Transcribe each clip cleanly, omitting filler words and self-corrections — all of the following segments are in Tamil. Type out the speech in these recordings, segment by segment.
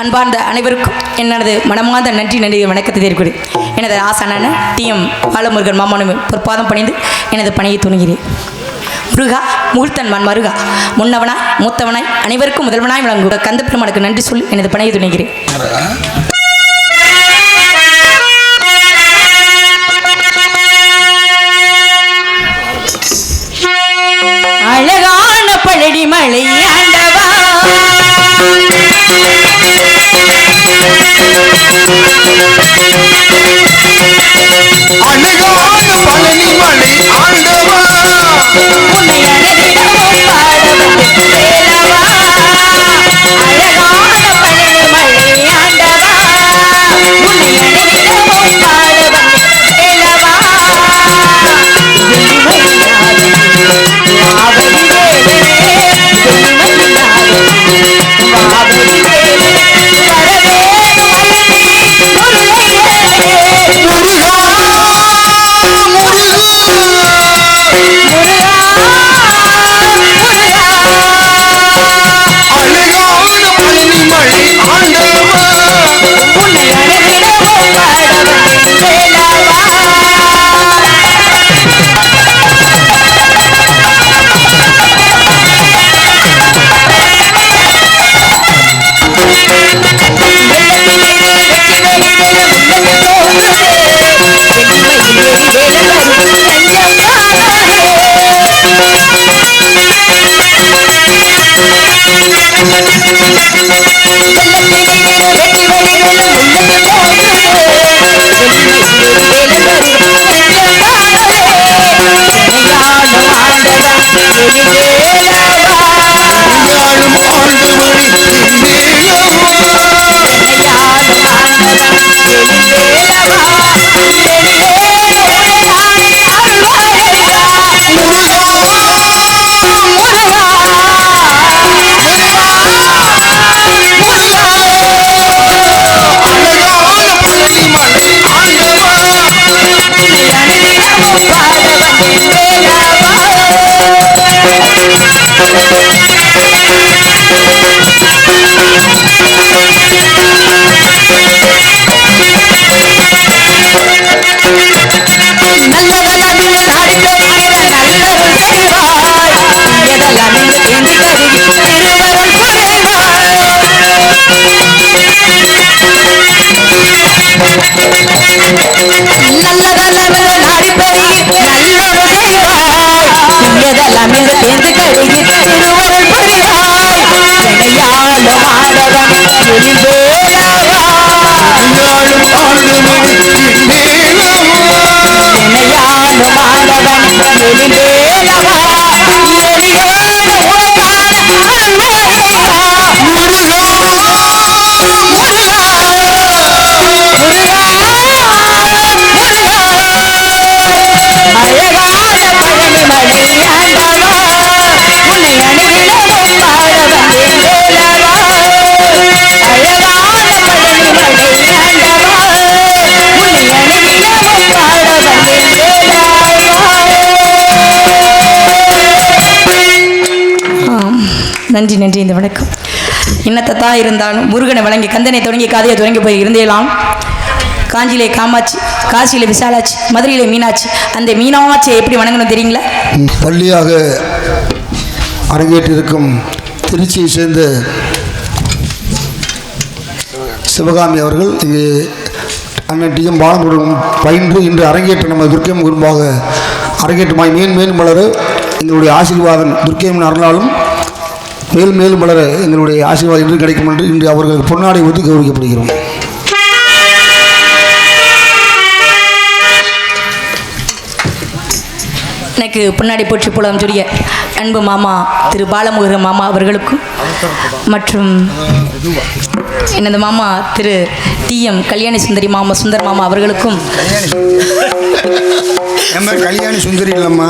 அன்பார்ந்த அனைவருக்கும் எனது மனமார்ந்த நன்றி வணக்கத்தை தெரிவிக்கிறேன். எனது ஆசானான டிஎம் பாலமுருகன் மாமனு பொற்பாதம் பணிந்து எனது பணியை துணிகிறேன். முருகா முகூர்த்தன் மண் மருகா முன்னவனாய் மூத்தவனாய் அனைவருக்கும் முதல்வனாய் விளங்குகிற கந்த பெருமானுக்கு நன்றி சொல்லி எனது பணியை துணிகிறேன். அழகான பழடி மலை ஆண்டவா அழகான பழனி மலை ஆண்டவா உன்னை அழகிடமும் பாடவன் வேலவா அழகான பழனி மலை ஆண்டவா உன்னை அழகிடமும் பாடவன் வேலவா நன்றி நன்றி. இந்த வணக்கம் இன்னத்தான் இருந்தாலும் முருகனை வழங்கி கந்தனை தொடங்கி காதையை தொடங்கி போய் இருந்தேலாம். காஞ்சியிலே காமாட்சி, காசியிலே விசாலாட்சி, மதுரையிலே மீனாட்சி. அந்த மீனாட்சியை எப்படி வணங்கணும் தெரியுங்களா? பள்ளியாக அரங்கேற்றிருக்கும் திருச்சியை சேர்ந்த சிவகாமி அவர்கள் இங்கே அண்ணன் டிஎம் பாலமுருகன் பயின்று இன்று அரங்கேற்ற நம்ம துர்க்கையம் குடும்பாக அரங்கேற்றமாய் மேலும் வளர எங்களுடைய ஆசீர்வாதம் துர்க்கையம்மன் அருளாலும் மேலும் வளர எங்களுடைய ஆசீர்வாதம் இன்று கிடைக்கும் என்று இன்று அவர்களுக்கு பொன்னாடை ஊற்றி கௌரவிக்கப்படுகிறோம். எனக்கு பொன்னாடை போற்றி புலம் சொல்லிய அன்பு மாமா திரு பாலமுருகன் மாமா அவர்களுக்கும் மற்றும் எனது மாமா திரு டிஎம் கல்யாணி சுந்தரி மாமா சுந்தர் மாமா அவர்களுக்கும் கல்யாணி சுந்தரி இல்லம்மா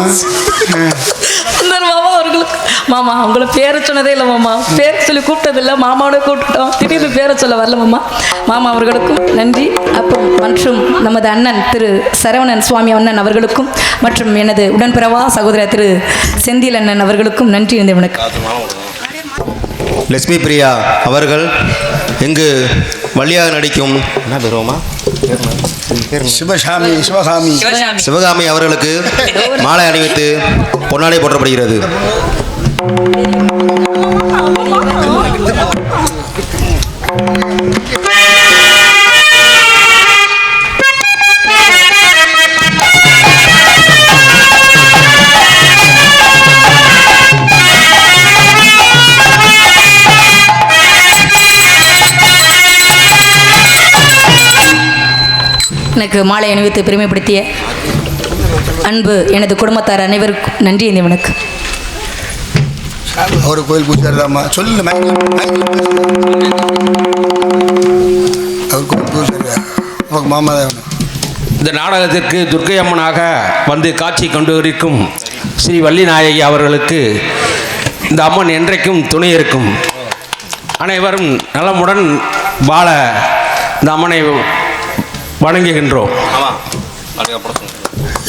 சுந்தர் மாமா அவர்களுக்கு மாமா உங்களை பேரை சொன்னதே இல்லை மாமா, பேர் சொல்லி கூப்பிட்டதில்லை, மாமாவோட கூப்பிட்டோம், திடீர்னு பேரை சொல்ல வரல மாமா. மாமா அவர்களுக்கும் நன்றி. அப்போ மற்றும் நமது அண்ணன் திரு சரவணன் சுவாமி அண்ணன் அவர்களுக்கும் மற்றும் எனது உடன்பிறவா சகோதரர் திரு செந்தில் அண்ணன் அவர்களுக்கும் நன்றி. இந்த வணக்கம். லட்சுமி பிரியா அவர்கள் இங்கு வள்ளியாக நடிக்கும் என்ன பெறுவோமா சிவகாமி அவர்களுக்கு மாலை அணிவித்து பொன்னாடை போற்றப்படுகிறது. எனக்கு மாலை அணிவித்து பெருமைப்படுத்திய அன்பு எனது குடும்பத்தார் அனைவருக்கும் நன்றி. இந்த வணக்கம். அவர் கோயில் பூஜாரிதாம்மா சொல்லு அவர் கோயில் பூஜாரி மாமா தான். இந்த நாடகத்திற்கு துர்க்கை அம்மனாக வந்து காட்சி கொண்டு இருக்கும் ஸ்ரீ வள்ளி நாயகி அவர்களுக்கு இந்த அம்மன் என்றைக்கும் துணை இருக்கும். அனைவரும் நலமுடன் வாழ இந்த அம்மனை வணங்குகின்றோம்.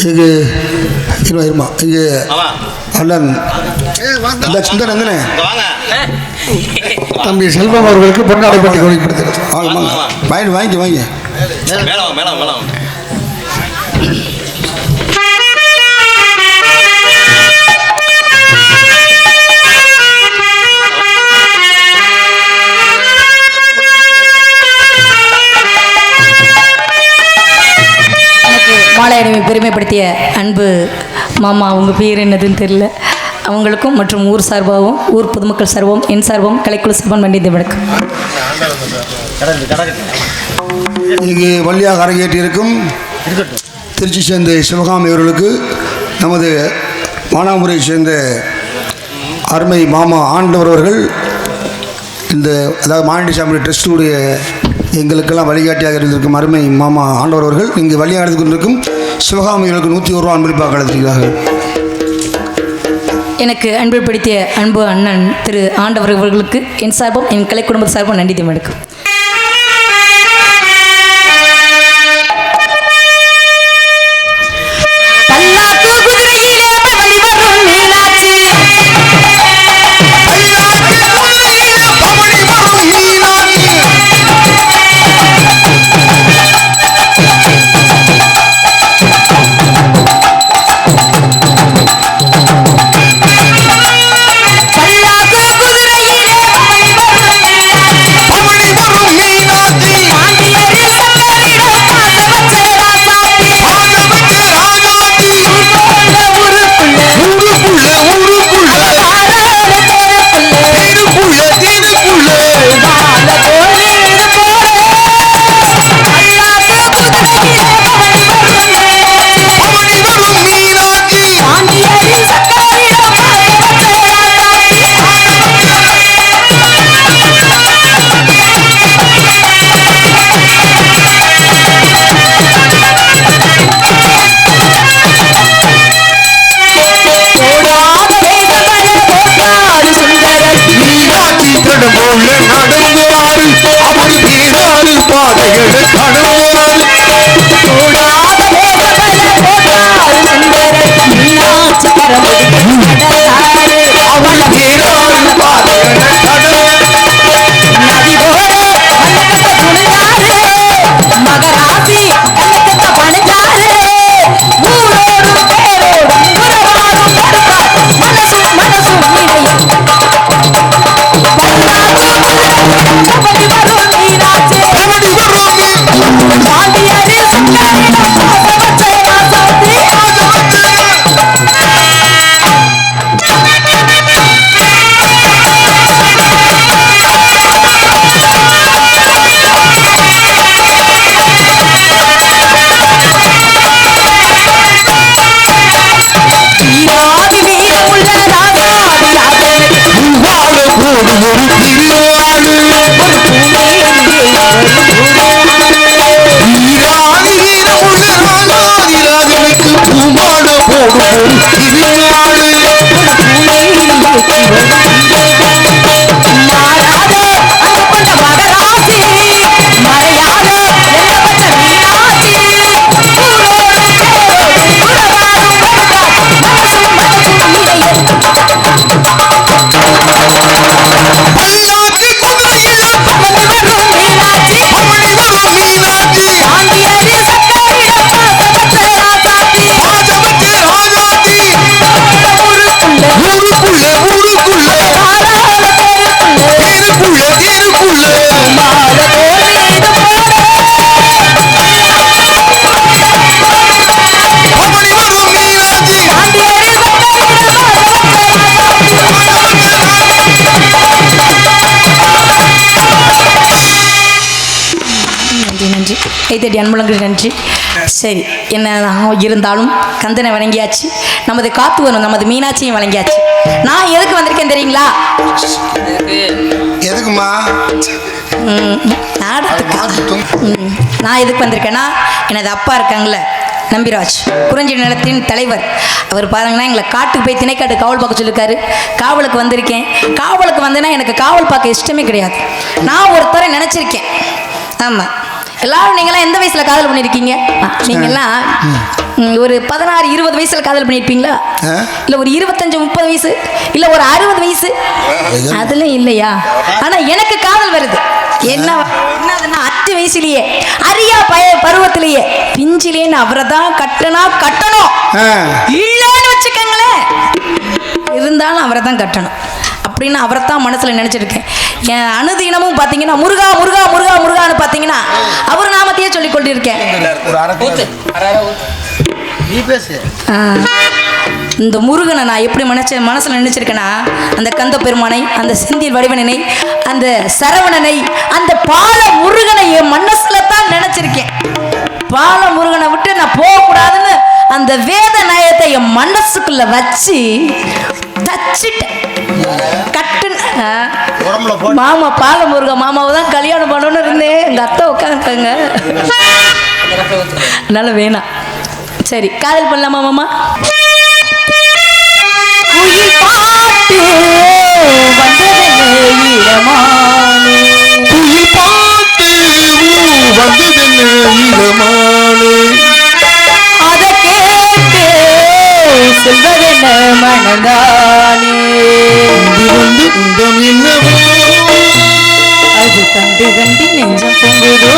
இங்கு இருமா இங்கு அண்ணன் சுந்தர் அண்ணனே தம்பி செல்வம் அவர்களுக்கு பொன்னாடை பற்றி கவனிப்படுத்துகிறது. வாங்கி வாங்கி வாங்கி மாலை அணிவை பெருமைப்படுத்திய அன்பு மாமா, உங்கள் பேர் என்னதுன்னு தெரியல, அவங்களுக்கும் மற்றும் ஊர் சார்பாகவும் ஊர் பொதுமக்கள் சார்பாகவும் என் சார்பாகவும் கலைக்குழு சார்பாகவும் நன்றி வணக்கம். இங்கு வள்ளியாக அரங்கேற்றிருக்கும் திருச்சி சேர்ந்த சிவகாமி அவர்களுக்கு நமது மானாமதுரையை சேர்ந்த அருமை மாமா ஆண்டவர் அவர்கள் இந்த அதாவது மானியசாமி ட்ரஸ்டுடைய எங்களுக்கெல்லாம் வழிகாட்டியாக இருந்திருக்கும் அருமை மாமா ஆண்டவர் அவர்கள் இங்கு வழியாக நடந்து கொண்டிருக்கும் சிவகாமிகளுக்கு 101 ரூபா அன்பளிப்பாக அளித்திருக்கிறார்கள். எனக்கு அன்புப்படுத்திய அன்பு அண்ணன் திரு ஆண்டவர் அவர்களுக்கு என் சார்பும் என் கலை குடும்ப சார்பும் நன்றி வணக்கம். கைத்தட்டி அன்புலங்களுக்கு நன்றி. சரி, என்ன இருந்தாலும் கந்தனை வணங்கியாச்சு, நமது காத்து வரும் நமது மீனாட்சியும் வணங்கியாச்சு. நான் எதுக்கு வந்திருக்கேன் தெரியுங்களா? எதுக்குமா? நான் எதுக்கு வந்திருக்கேன்னா, எனது அப்பா இருக்காங்கள நம்பிராஜ், குறிஞ்சி நிலத்தின் தலைவர், அவர் பாருங்கன்னா எங்களை காட்டுக்கு போய் திணைக்காட்டு காவல் பார்க்க சொல்லியிருக்காரு. காவலுக்கு வந்திருக்கேன். காவலுக்கு வந்தேன்னா எனக்கு காவல் பார்க்க இஷ்டமே கிடையாது. நான் ஒருத்தரை நினச்சிருக்கேன். ஆமாம், எல்லாரும் நீங்களாம் எந்த வயசில் காதல் பண்ணியிருக்கீங்க? நீங்கள்லாம் ஒரு 16-20 வயசில் காதல் பண்ணியிருப்பீங்களா? இல்லை ஒரு 25-30 வயசு, இல்லை ஒரு 60 வயசு, அதெல்லாம் இல்லையா? ஆனால் எனக்கு காதல் வருது. என்னதுன்னா 8 வயசுலேயே, அரியா பருவத்திலேயே, பிஞ்சிலேன்னு அவரை தான் கட்டணும் இல்லைன்னு வச்சுக்கோங்களேன், இருந்தாலும் அவரை தான் கட்டணும் அப்படின்னு அவரை தான் மனசில் நினச்சிருக்கேன். என் அனுதினமும் பார்த்தீங்கன்னா முருகா முருகா முருகா முருகான்னு பார்த்தீங்கன்னா அவர் நாமத்தையே சொல்லிக் கொண்டிருக்கேன். இந்த முருகனை நான் எப்படி மனசில் நினைச்சிருக்கேன்னா, அந்த கந்த பெருமானை, அந்த செந்தில் வடிவனனை, அந்த சரவணனை, அந்த பால முருகனை என் மனசுல தான் நினைச்சிருக்கேன். பால முருகனை விட்டு நான் போகக்கூடாதுன்னு அந்த வேத நயத்தை என் மனசுக்குள்ள வச்சு தச்சிட்டேன். மாமா பால முருகன் மாமாவை தான் கல்யாணம் பண்ணணும்னு இருந்தேன். எங்க அத்தை உட்காந்துருக்காங்க, அதனால வேணாம். சரி, காதல் பண்ணலாமா மாமா? குயில் பாட்டு அதை கேட்டு செல்வதென்ன மனதானே, அது கண்டு கண்டு நெஞ்சம் பொங்குதோ.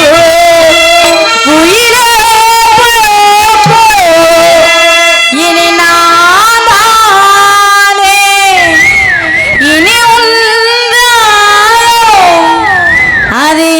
உயிரே இனி நான் தானே, இனி உண்டாயோ அது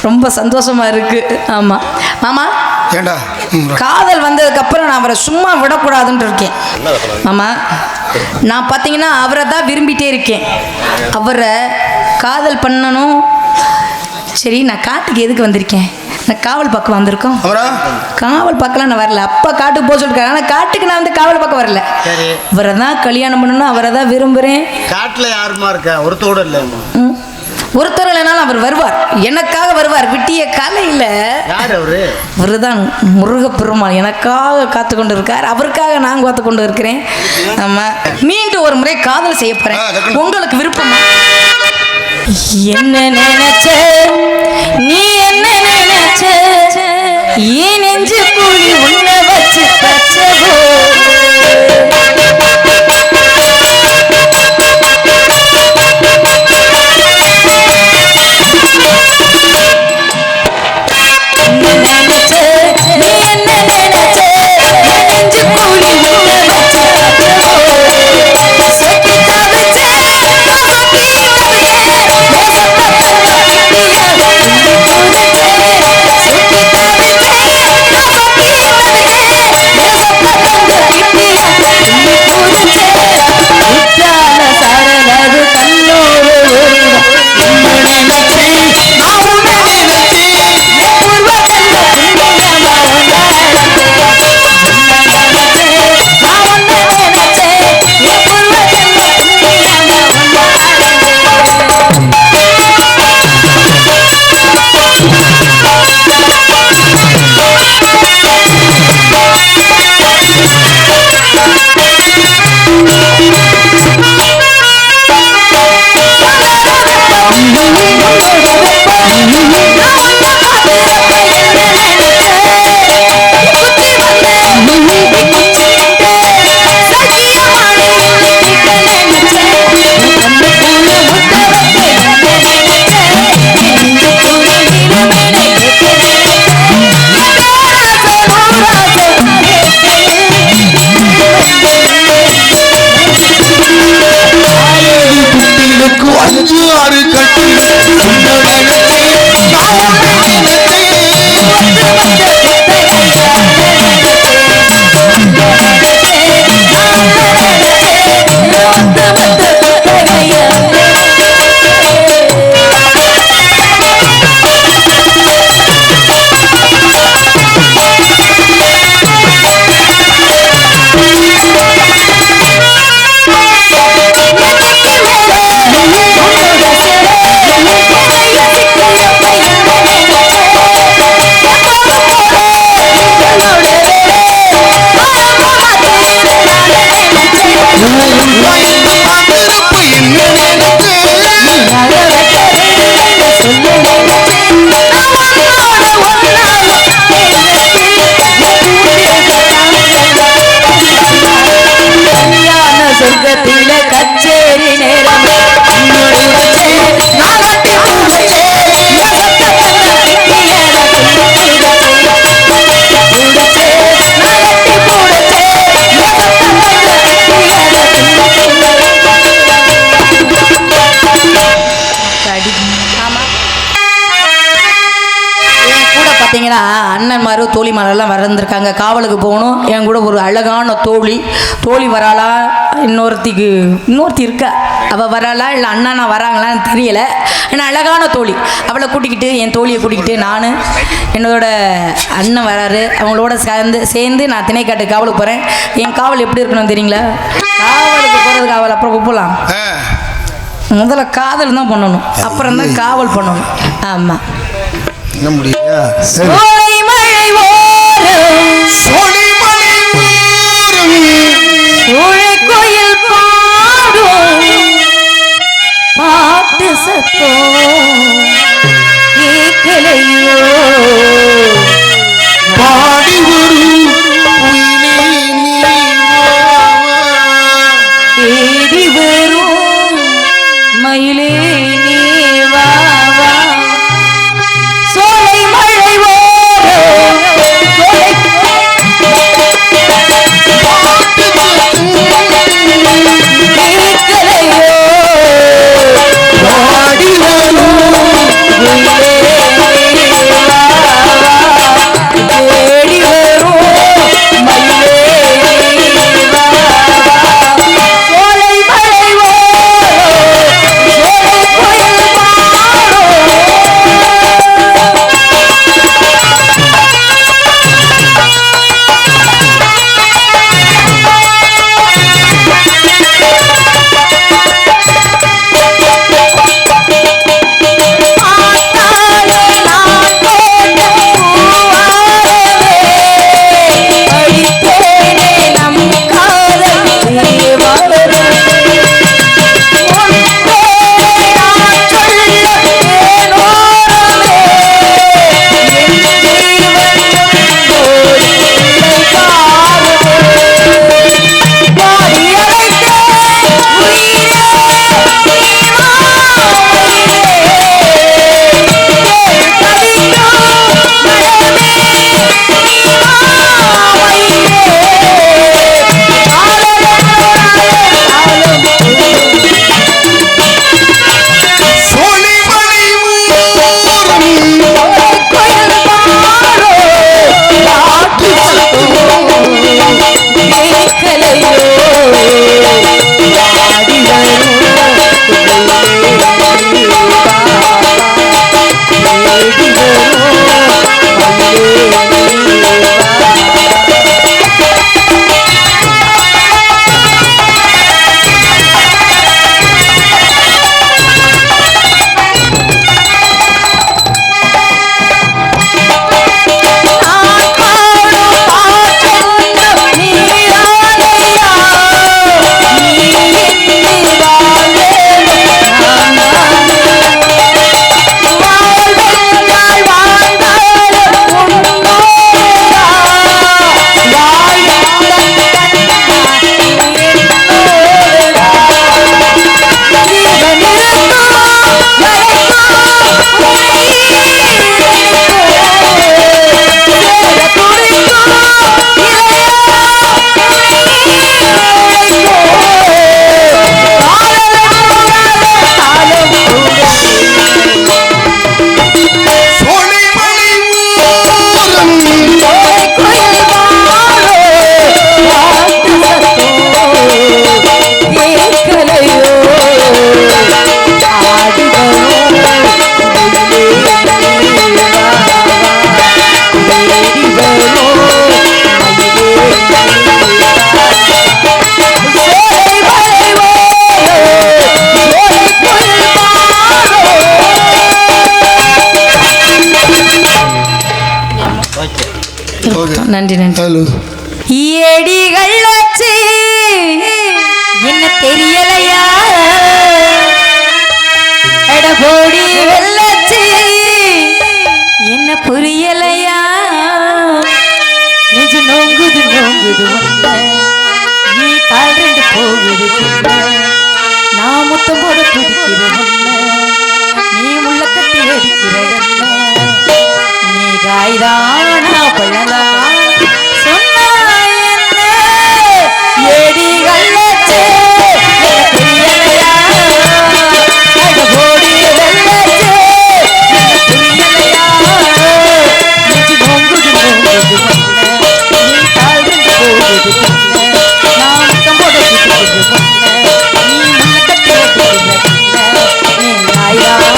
ரொம்ப சந்தோஷமா இருக்கு. ஆமா மாமா, ஏண்டா காதல் வந்ததுக்கப்புறம் நான் அவரை சும்மா விடக்கூடாதுன்னு இருக்கேன். மாமா, நான் பார்த்தீங்கன்னா அவரை தான் விரும்பிட்டே இருக்கேன். அவரை காதல் பண்ணணும். சரி, நான் காட்டுக்கு எதுக்கு வந்திருக்கேன்? நான் காவல் பக்கம் வந்திருக்கோம். காவல் பக்கம் நான் வரல. அப்பா காட்டுக்கு போக சொல்லிருக்காரு. ஆனால் காட்டுக்கு நான் வந்து காவல் பக்கம் வரல. அவரை தான் கல்யாணம் பண்ணணும், அவரை தான் விரும்புகிறேன். காட்டுல யாருமா இருக்கா? ஒருத்தோட இல்லை. ஒருத்தர் இல்லைனாலும் அவர் வருவார், எனக்காக வருவார். விட்டிய காலையில் யார் அவரு? அவரு தான் முருகப்பெருமாள் எனக்காக காத்து கொண்டு இருக்கார். அவருக்காக நான் காத்து கொண்டு இருக்கிறேன். ஆமா, மீண்டும் ஒரு முறை காதல் செய்ய போறேன். உங்களுக்கு விருப்பமா? என்ன நினைச்ச நீ, என்ன நினைச்ச ஏன் நெஞ்சு கூலி உன்னை வச்சு பச்சவோ. அண்ணன்மாரும் தோழிமாரெல்லாம் வந்திருக்காங்க. காவலுக்கு போகணும். என் கூட ஒரு அழகான தோழி வராளா, இன்னொருத்தி இருக்கா, அவள் வராளா இல்லை அண்ணா வராங்களான்னு தெரியல. ஏன்னா அழகான தோழி, அவளை கூட்டிக்கிட்டு, என் தோழியை கூட்டிக்கிட்டு நான் என்னோட அண்ணன் வராரு, அவங்களோட சேர்ந்து நான் திணைக்காட்டு காவலுக்கு போகிறேன். என் காவல் எப்படி இருக்கணும் தெரியுங்களா? காவலுக்கு போகிறது காவல் அப்புறம் கூப்பிடலாம். முதல்ல காதல் தான் பண்ணணும், அப்புறம் தான் காவல் பண்ணணும். ஆமாம், என்ன முடியா? கோயில் பாடும் பாட்டு சத்தம் கேட்கலையோ, பாடி வரும் தேடி வரும் மயிலே நீ வா வா. சோலை மழை ஓரம் கேட்கலையோ, பாடி வரும் நன்றி நன்றி. ஹலோ ஏடிகள் வச்சு என்ன தெரியலையா, எடபோடி வெள்ளச்சு என்ன புரியலையா, நெஞ்சு நோங்குது நோங்குது வந்த நீ கால் ரெண்டு போகுது பின்ன. நான் முத்தம் போட துடிக்கிற நீ முள்ள கட்டி அடிக்கிற நீ காய்தானா பழதான் சொன்னா என்ன ஏடிகள் வச்சு என்ன தெரியலையா, எடபோடி வெள்ளச்சு என்ன புரியலையா, நெஞ்சு நோங்குது நோங்குது வந்த நீ கால் ரெண்டு போகுது பின்ன. நான் முத்தம் போட துடிக்கிற நீ முள்ள கட்டி அடிக்கிற நீ காய்தானா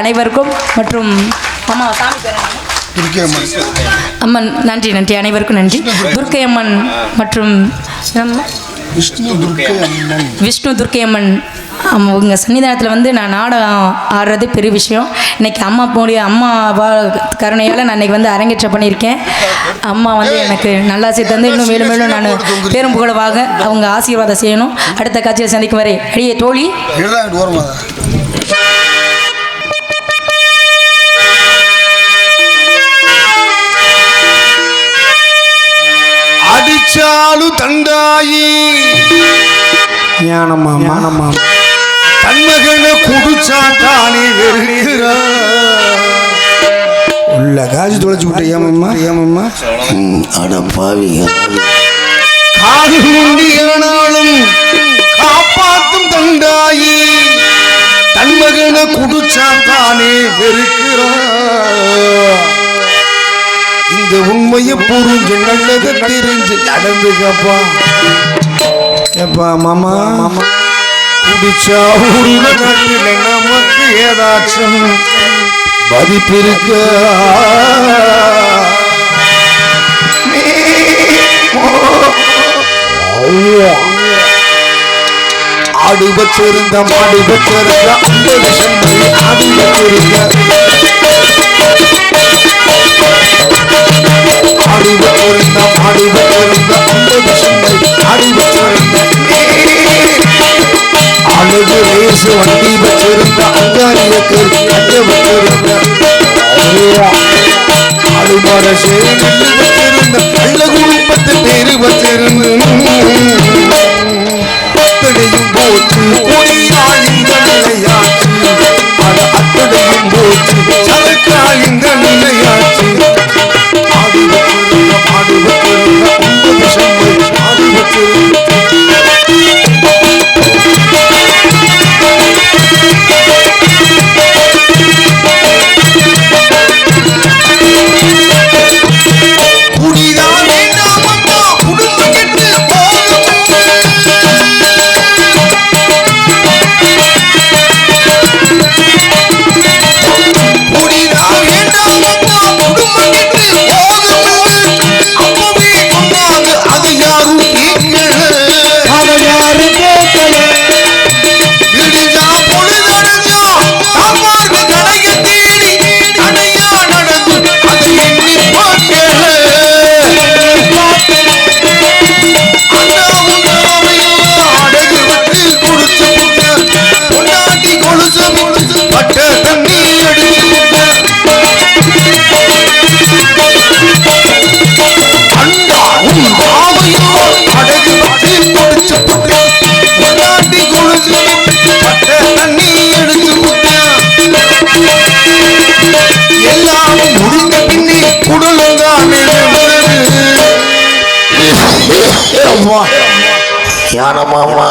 அனைவருக்கும் மற்றும் அம்மா சாமி பேர் அம்மன் நன்றி நன்றி அனைவருக்கும் நன்றி. துர்க்கை அம்மன் மற்றும் விஷ்ணு துர்க்கை அம்மன் உங்கள் சன்னிதானத்தில் வந்து நான் நாடகம் ஆடுறது பெரிய விஷயம். இன்றைக்கி அம்மா கருணையால் நான் இன்றைக்கி வந்து அரங்கேற்றம் பண்ணியிருக்கேன். அம்மா வந்து எனக்கு நல்லாசி தந்து இன்னும் மேலும் மேலும் நான் பேரும் புகழவாக அவங்க ஆசீர்வாதம் செய்யணும். அடுத்த காட்சியில் சந்திக்கும் வரை அடியே தோழி. அடிச்சாலு தண்டாயி ஞானம்மா தன்மகனை குடிச்சா தானே வெறுகிறா உள்ள காசு தொலைச்சு விட்ட ஏமம்மா அட பாவிங்க காது முண்டியானாலும் காப்பாத்தும் தண்டாயி தன்மகனை குடிச்சா தானே வெறுக்கிறா. இந்த உண்மையை புரிஞ்சு நல்லது தெரிஞ்சு நடந்துக்கப்பா. எப்பா மாமா குடிச்சா ஊரில் நாட்டில் நமக்கு ஏதாச்சும் மதிப்பு இருக்க. ஆடு வச்சிருந்த மாடு வச்சிருந்த அந்த விஷம் ஆடு வச்சிருந்த ஆடு வச்சிருந்த மாடு வச்சிருந்த அந்த விஷம் ஆடு வச்சிருந்த அழகு ரேசு வண்டி வச்சிருந்த அங்காரியக்கு அஞ்ச வச்சிருந்த ஆடுமர சேரி வச்சிருந்த நல்ல குடும்பத்து பேரு வச்சிருந்த அத்தடையும் போச்சு பொடியாளிந்த நிலையாச்சு. அத்தடையும் போச்சு சரக்காளிந்த நிலையாச்சு. ஆடு வச்சிருந்த மாடு வச்சிருந்த அந்த விஷம் ஆடு வச்சிருந்த யானமாமா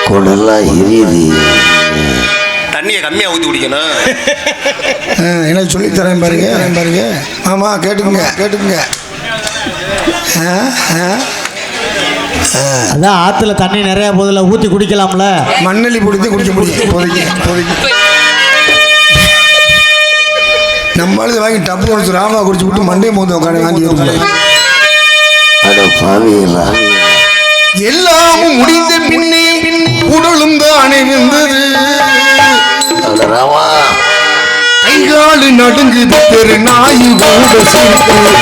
கொடெல்லாம் எரியுது. தண்ணியை கம்மியா ஊத்தி குடிக்கணும். எனக்கு சொல்லித்தரேன் பாருங்க. ஆமா கேட்டுங்க. அதான் ஆத்துல தண்ணி நிறைய போதில் ஊற்றி குடிக்கலாம்ல. மண்ணெல்லி பிடிச்சி குடிக்க முடியும். நம்மளது வாங்கி டப்பு குடிச்சு ராமா குடிச்சு விட்டு மண்டையை மோந்து உட்காந்து வாங்கி அட பாவிகளா. எல்லாமும் முடிந்த பின்னே உடலும் தானே வந்தது. ராமா கைகாலு நடுங்குது பெரு நாயு கூட சிரிக்கிறது.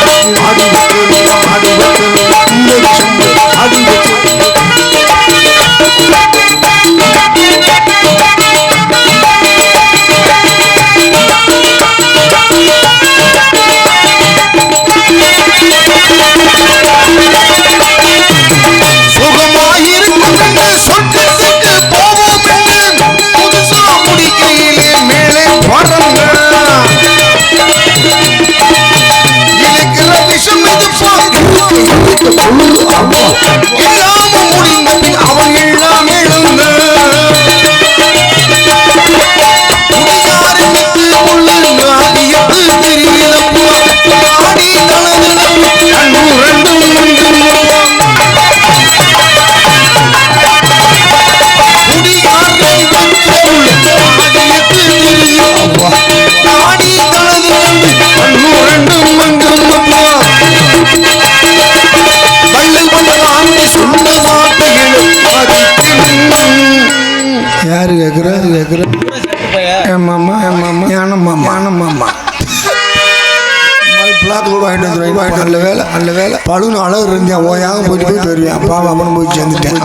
நல்ல வேலை பழுன்னு அழகு இருந்தேன் ஓயாக போயிட்டு வருவேன் பாவம் அவனும் போய் சேர்ந்துட்டேன்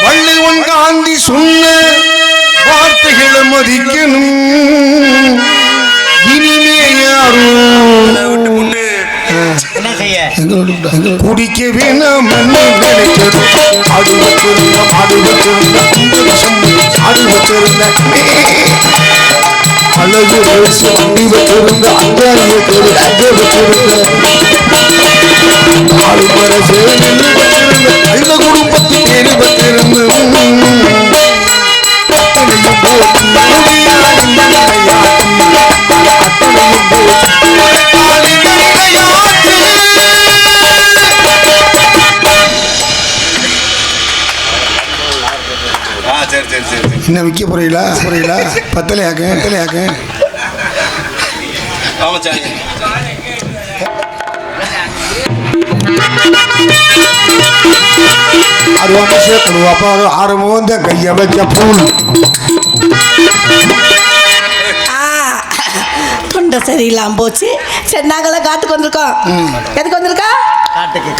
வள்ளி உன் காந்தி சொன்ன வார்த்தைகளை மதிக்கணும் இனிமே யாரும் குடிக்க வேணாம் அழகு வச்சிருந்த அஞ்சாரிய நல்ல குடும்பத்தில் பேரு வச்சிருந்து என்ன விற்க போறீங்களா பத்தலையாக்க ஆமா சார் அது சேர்க்கணுவாப்பா ஆரம்பம் தான் கையை வச்ச பூல் தொண்டை சரியில்லாம போச்சு. சரி நாங்களாம் காட்டுக்கு வந்திருக்கோம். எதுக்கு வந்திருக்கா?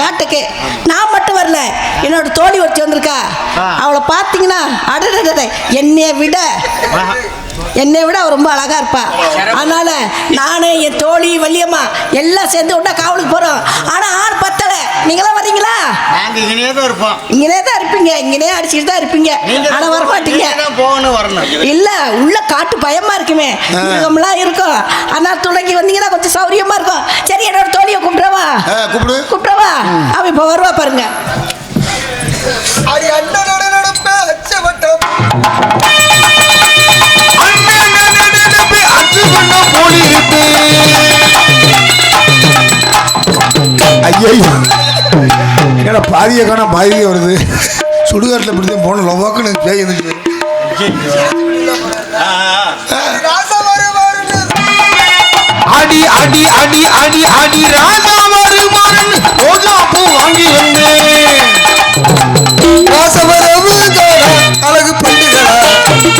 காட்டுக்கு. நான் மட்டும் வரல, என்னோட தோழி ஒருத்தி வந்திருக்கா. அவளை பார்த்தீங்கன்னா அடடட என்னை விட அவள் ரொம்ப அழகா இருப்பா. அதனால நானே என் தோழி வள்ளியம்மா எல்லாம் சேர்ந்து ஒன்றா காவலுக்கு போறோம். ஆனா ஆள் பத்தலை. நீங்களாம் வரீங்களா? இங்கனே தான் இருப்போம். இங்கனே தான் இருப்பீங்க, இங்கனே அடிச்சுட்டு தான் இருப்பீங்க. ஆனா வர மாட்டீங்க. இல்ல உள்ள காட்டு பயமா இருக்குமே, மிருகம்லாம் இருக்கும். அதனால துணைக்கு வந்தீங்கன்னா கொஞ்சம் சௌரியமா இருக்கும். சரி என்னோட தோழியை கூப்பிடுறவா அவ இப்ப வருவா பாருங்க. ஐயோ என்னடா பாதியை காண பாதியே வருது. சுடுகாட்டில் இப்படிதான் போன லவ்வாக்குன்னு பேய் இருந்துச்சு. அடி அடி அடி அடி அடி ராஜா வருமாறன் ரோஜா பூ வாங்கி வந்தேன். ராசவரவு அழகு பண்டிகளா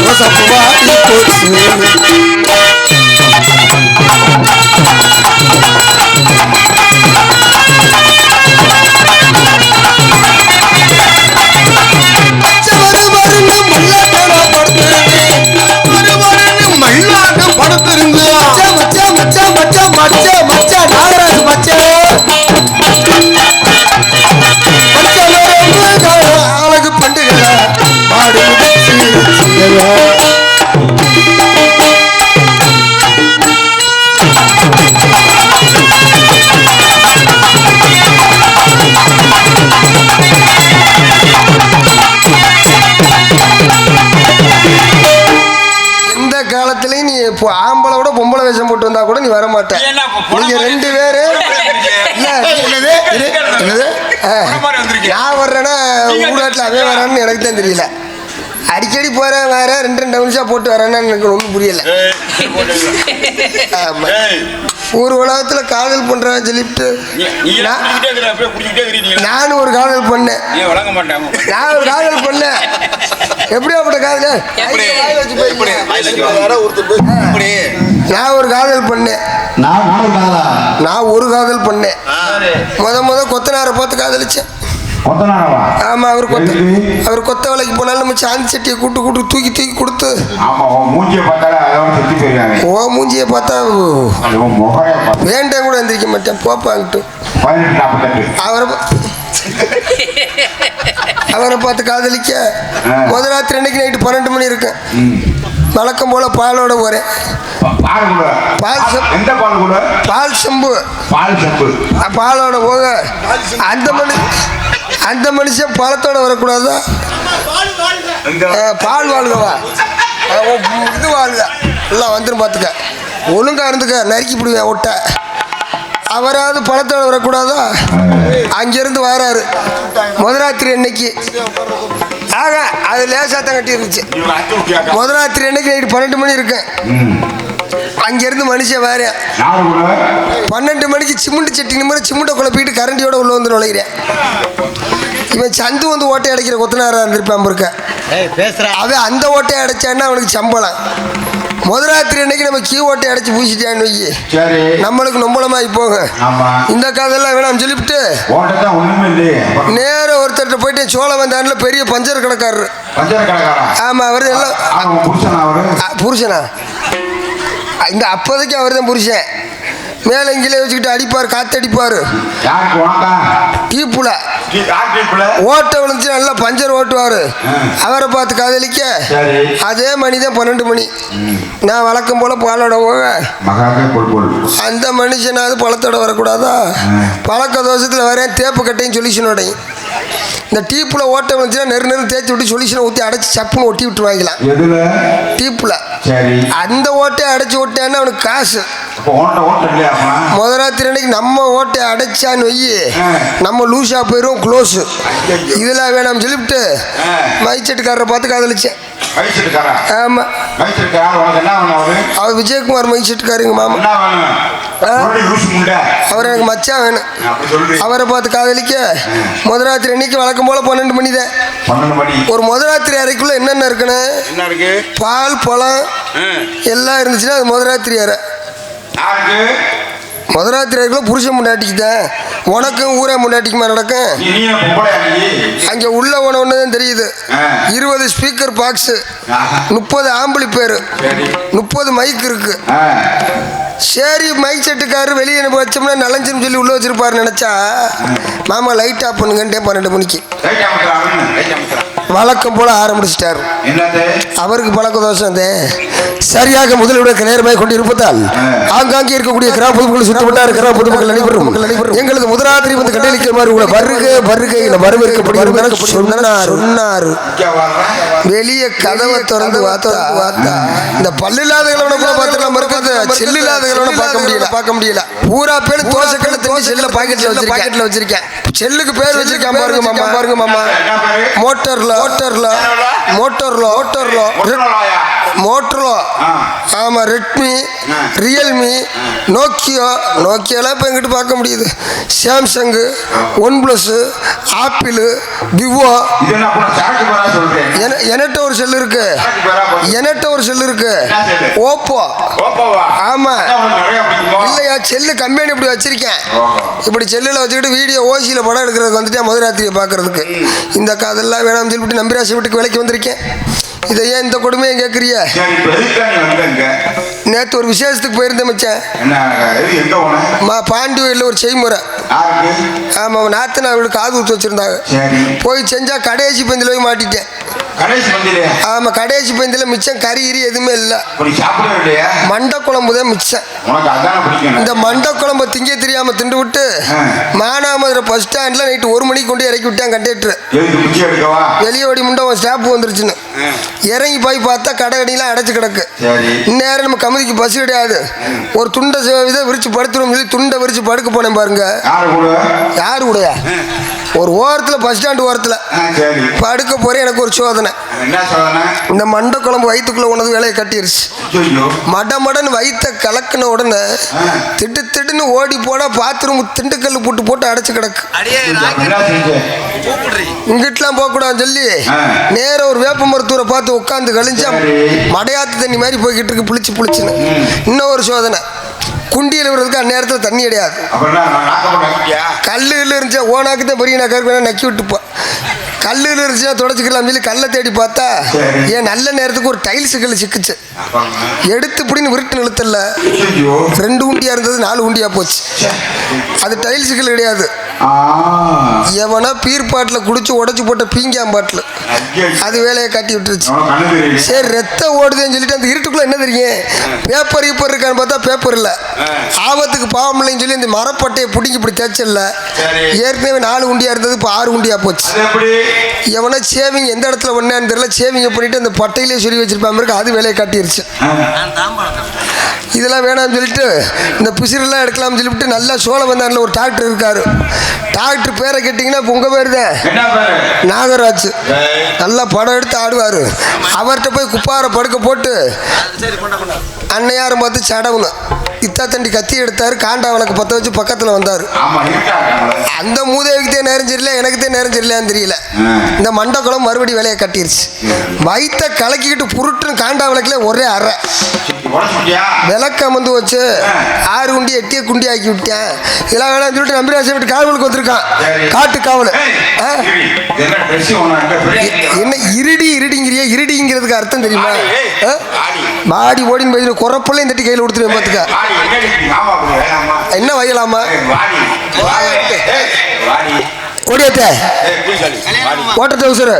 ரோசப்புவாடி போச்சு. அழகு பண்டிகளா பாடி காலத்திலயும் நீ இப்போ ஆம்பளை விட பொம்பளை வேஷம் போட்டு வந்தா கூட நீ வர மாட்டேன். நீங்க ரெண்டு பேரு நான் வர்றேன்னா ஊடாட்டில் அவன் வரான்னு எனக்கு தான் தெரியல. அடிக்கடி போறேன் வேற 2 நிமிஷம் போட்டு வரேன்னு எனக்கு ஒன்றும் புரியல. ஆமா ஒரு உலகத்துல காதல் பண்றேன்னு சொல்லிட்டு நானும் ஒரு காதல் பண்ணேன். நான் ஒரு காதல் பண்ணேன். எப்படி அப்படி காதல் நான் ஒரு காதல் பண்ணேன். நான் ஒரு காதல் பண்ணேன். முத கொத்தனாரை பார்த்து காதலிச்சேன். ஆமா அவர் கொத்த வேலைக்கு போனாலும் நம்ம சாந்தி சட்டியை கூட்டு தூக்கி கொடுத்து ஓ மூஞ்சியை பார்த்தா வேண்டாம் கூட எந்திரிக்க மாட்டேன் போப்பாங்கிட்டு அவரை பார்த்து காதலிக்க முதல் ராத்திரி அன்னைக்கு நைட்டு 12 மணி இருக்கு. வழக்கம் போல பாலோட போறேன். பால் செம்பு பாலோட போக அந்த மனுஷன் பழத்தோட வரக்கூடாதா? பால் வாழ்கவா இது வாழ்க எல்லாம் வந்துடும் பார்த்துக்க. ஒழுங்கா இருந்துக்க நறுக்கி பிடிவேன் ஒட்ட. அவராவது பழத்தோட வரக்கூடாதா? அங்கிருந்து வராரு முதராத்திரி அன்னைக்கு. ஆக அது லேசாத்தான் கட்டி இருந்துச்சு. முதராத்திரி அன்னைக்கு நைட்டு 12 மணி இருக்கேன். அங்கேருந்து மனுஷன் வேற யாரு கூட 12 மணிக்கு சிமெண்ட் சட்டி நிமிர சிமெண்ட்டை குழப்பிட்டு கரண்டியோட உள்ள வந்து நுழைகிறேன். இவன் சந்து வந்து ஓட்டை அடைக்கிற கொத்தனாரா இருந்திருப்பான் இருக்க. அவன் அந்த ஓட்டையை அடைச்சான்னா அவனுக்கு சம்பளம். முதராத்திரி அன்னைக்கு நம்ம கீ ஓட்டை அடைச்சி பூசிட்டான்னு வைக்கி சரி நம்மளுக்கு நொம்பளமாகி போங்க. ஆமா இந்த கதெல்லாம் வேணாம் சொல்லிவிட்டு ஓட்டத்தான் ஒண்ணுமே இல்லையே. நேரம் ஒருத்தர்கிட்ட போயிட்டு சோழவந்தானில் பெரிய பஞ்சர் கடைக்காரரு. பஞ்சர் கடைக்காரா? ஆமா அவர் எல்லாம் அவன் புருஷனா அவரு? புருஷனா? இந்த அப்போதைக்கு அவர் தான் புருஷன். மேலே கீழே வச்சுக்கிட்டு அடிப்பார், காத்தடிப்பார். யாருக்கு உனக்கா? டீப்புல யார் டீப்புல? ஓட்டை விழுந்துச்சு நல்லா பஞ்சர் ஓட்டுவார். அவரை பார்த்து காதலிக்க சரி அதே மணி தான் 12 மணி. நான் வழக்கம் போல் பாலோட போக மகாவே பொல் அந்த மனுஷனாவது பழத்தோட வரக்கூடாதா? பழக்க தோஷத்தில் வரேன் தேப்பு கட்டையும் சொல்யூஷன் உடையும். இந்த டீப்புல ஓட்டை வந்துச்சுன்னா நெரு தேய்ச்சி விட்டு சொல்யூஷனை ஊற்றி அடைச்சி சப்புன்னு ஒட்டி விட்டு வாங்கிக்கலாம். எதுல? டீப்புல. சரி அந்த ஓட்டையை அடைச்சி ஓட்டான்னு அவனுக்கு காசு. ஓட்ட இல்லையா? முதராத்திரி அன்னைக்கு நம்ம ஓட்டை அடைச்சான்னு வையி நம்ம லூஸா போயிடும் க்ளோஸு. இதெல்லாம் வேணாம் சொல்லிவிட்டு மைச்சட்டுக்காரரை பார்த்து காதலிச்சேன். வயசுக்காரா? ஆமா வயசுக்காரா? உனக்கு என்ன வேணும்? அவரு அவர் விஜயகுமார் மைச்சட்டுக்காருங்க மாமா. என்ன வேணும்? அவர் எனக்கு மச்சான் வேணும். அவரை பார்த்து காதலிக்க முதராத்திரி அன்னைக்கு வழக்கம் போல 12 மணி தான். 12 மணி. ஒரு முதராத்திரி அறைக்குள்ள என்னென்ன இருக்குன்னு என்ன இருக்கு? பால் பழம் எல்லாம் இருந்துச்சுன்னா அது முதராத்திரி அறை. யாருக்கு? முதராத்திரி அறைக்குள்ள புருஷன் முன்னாட்டிக்கு தான். உனக்கும் ஊரே முன்னாட்டிக்குமா நடக்கும்? அங்கே உள்ள ஒன்று தான் தெரியுது. 20 ஸ்பீக்கர் பாக்ஸு, 30 ஆம்பளி பேர், 30 மைக் இருக்கு. சரி மைக் செட்டுக்காரரு வெளியே வச்சோம்னா நலஞ்சுன்னு சொல்லி உள்ள வச்சிருப்பாரு நினைச்சா மாமா லைட் ஆஃப் பண்ணுங்கன்ட்டே 12 மணிக்கு வழக்கம் போல ஆரம்பிச்சிட்டாரு. அவருக்கு பழக்க தோஷம் சரியாக முதலிட நேரமாய் கொண்டு இருப்பதால் ஆங்காங்கே இருக்கக்கூடிய கிராம பொதுமக்கள் சுற்றப்பட்டார். கிராம பொதுமக்கள் அனைவரும் எங்களது முதலாத்திரி வந்து கண்டளிக்குமாறு உங்களை வருகையில் வரவேற்கப்படுகிறார் சொன்னார். வெளியே கதவை திறந்து பார்த்தா இந்த பல்லில்லாதவனை கூட பார்த்துக்கலாம் இருக்கிறது, செல்லில்லாதவனை பார்க்க முடியல. பூரா பேர் தோசைக்கல்ல தோசை செல்ல பாக்கெட்ல வச்சிருக்கேன். செல்லுக்கு பேர் வச்சிருக்கேன் பாருங்க மாமா. மோட்டர்லோ ஆமா, ரெட்மி, ரியல்மி, நோக்கியாலாம் இப்போ எங்கிட்ட பார்க்க முடியுது. Samsung, OnePlus, apple, Vivo. என்கிட்ட ஒரு செல்லு இருக்கு. ஓப்போ. ஆமா இல்லையா, செல்லு கம்பெனி இப்படி வச்சிருக்கேன். இப்படி செல்லில் வச்சுக்கிட்டு வீடியோ ஓசியில் படம் எடுக்கிறதுக்கு வந்துட்டேன் முதராத்திரியை பார்க்கறதுக்கு. இந்த காதெல்லாம் வேணாம்னு சொல்லிவிட்டு நம்பிராசி வீட்டுக்கு விலைக்கு வந்திருக்கேன். இதை ஏன் இந்த கொடுமையை கேட்குறிய? நேற்று ஒரு விசேஷத்துக்கு போயிருந்தேன் மச்சான். பாண்டியூரில் ஒரு செய்முறை. ஆமாம் நாத்தனா வீடு காது ஊற்றி வச்சுருந்தாங்க. போய் செஞ்சால் கடைசி பந்தியில் போய் மாட்டிட்டேன். ஆமாம் கடைசி பந்தியில் மிச்சம் கறி எதுவுமே இல்லை. மண்டை குழம்பு தான் மிச்சம். இந்த மண்டை குழம்பு திங்க தெரியாமல் திண்டு விட்டு மானாமதுரை பஸ் ஸ்டாண்டில் நைட்டு 1 மணிக்கு கொண்டு இறக்கி விட்டேன் கண்டக்டர். வெளியே ஓடி முண்டை ஸ்டாப் வந்துருச்சுன்னு இறங்கி போய் பார்த்தா கடையெல்லாம் அடைச்சு கிடக்கு. இந்நேரம் நம்ம கமிதிக்கு பஸ் கிடையாது. ஒரு துண்டை இதை விரிச்சு படுத்துரும் சொல்லி துண்டை விரிச்சு படுக்க போனேன் பாருங்க. யாரு கூடயா? ஒரு ஓரத்தில் பஸ் ஸ்டாண்டு ஓரத்தில் படுக்க போறேன். எனக்கு ஒரு சோதனை. இந்த மண்டை குழம்பு வயிற்றுக்குள்ள உனது வேலையை கட்டிருச்சு. மடன்னு வயிற்ற கலக்கின உடனே திட்டுன்னு ஓடி போனா பாத்ரூம் திண்டுக்கல் போட்டு அடைச்சு கிடக்கு. இங்கிட்டலாம் போகக்கூடாதுன்னு சொல்லி நேர ஒரு வேப்ப மருத்துவரை பார்த்து உட்காந்து கழிஞ்சா மடையாத்து தண்ணி மாதிரி போய்கிட்டு இருக்கு புளிச்சுன்னு. இன்னும் ஒரு சோதனை, குண்டியில் விடுறதுக்கு அந்நேரத்தில் தண்ணி கிடையாது. கல்லுல இருந்துச்சா ஓனாக்கு தான் பெரிய நக்கி நக்கி விட்டுப்போம். கல்லுல இருந்துச்சா தொடச்சிக்கலாம் சொல்லி கல்லை தேடி பார்த்தா ஏன் நல்ல நேரத்துக்கு ஒரு டைல்ஸு கல் சிக்குச்சு. எடுத்து இப்படின்னு விருட்டு நிறுத்தல. 2 உண்டியா இருந்தது 4 உண்டியா போச்சு. அது டைல்ஸு கல் கிடையாது. எவனா பீர் பாட்டில் குடிச்சு உடச்சி போட்ட பீங்காம் பாட்டில் அது வேலையை காட்டி விட்டுருச்சு. சரி ரத்தம் ஓடுதுன்னு சொல்லிட்டு அந்த இருட்டுக்குள்ள என்ன தெரியும், பேப்பர் இருக்கான்னு பார்த்தா பேப்பர் இல்லை. ஆபத்துக்கு பாவம் இல்லைன்னு சொல்லி இந்த மரப்பட்டையை பிடிங்கி இப்படி தேய்ச்சல. ஏற்கனவே 4 உண்டியா இருந்தது இப்போ 6 உண்டியா போச்சு. எவனா சேவிங் எந்த இடத்துல ஒன்னான்னு தெரியல, சேவிங்கை பண்ணிட்டு அந்த பட்டையிலே சொல்லி வச்சிருப்பாங்க. அது வேலையை காட்டிருச்சு. இதெல்லாம் வேணாம்னு சொல்லிட்டு இந்த பிசிறெல்லாம் எடுக்கலாம்னு சொல்லிவிட்டு நல்லா சோழவந்தானில் ஒரு டாக்டர் இருக்கார். டாக்டர் பேரை கேட்டிங்கன்னா இப்போ உங்கள் பேர் தான் நாகராஜ். நல்லா படம் எடுத்து ஆடுவார். அவர்கிட்ட போய் குப்பார படுக்க போட்டு அன்னையாரும் பார்த்து சடவுன்னு இத்தா தண்டி கத்தி எடுத்தார். காண்டா விளக்கு பற்ற வச்சு பக்கத்தில் வந்தார். அந்த மூதேவிக்குத்தே நேரம் சரியில்லை, எனக்குத்தே நேரம் சரியில்லையான்னு தெரியல. இந்த மண்டக்குளம் மறுபடி வேலையை கட்டிருச்சு. வயிற்ற கலக்கிக்கிட்டு புருட்டுன்னு காண்டா விளக்குல ஒரே அறை விளக்க அமர்ந்து வச்சு 6 குண்டி 8 குண்டி ஆக்கி விட்டேன். இதெல்லாம் வேணாம்னு சொல்லிட்டு நம்பிராசை விட்டு காவலுக்கு வந்திருக்கான். காட்டு காவல். என்ன இருடிங்கிறிய? இருடிங்கிறதுக்கு அர்த்தம் தெரியுமா? பாடி ஓடின்னு போய் குறப்பெல்லாம் தட்டி கையில் கொடுத்துருவேன் பார்த்துக்க. என்ன வயலாமா ஓடியாத்த ஓட்ட டவுசர்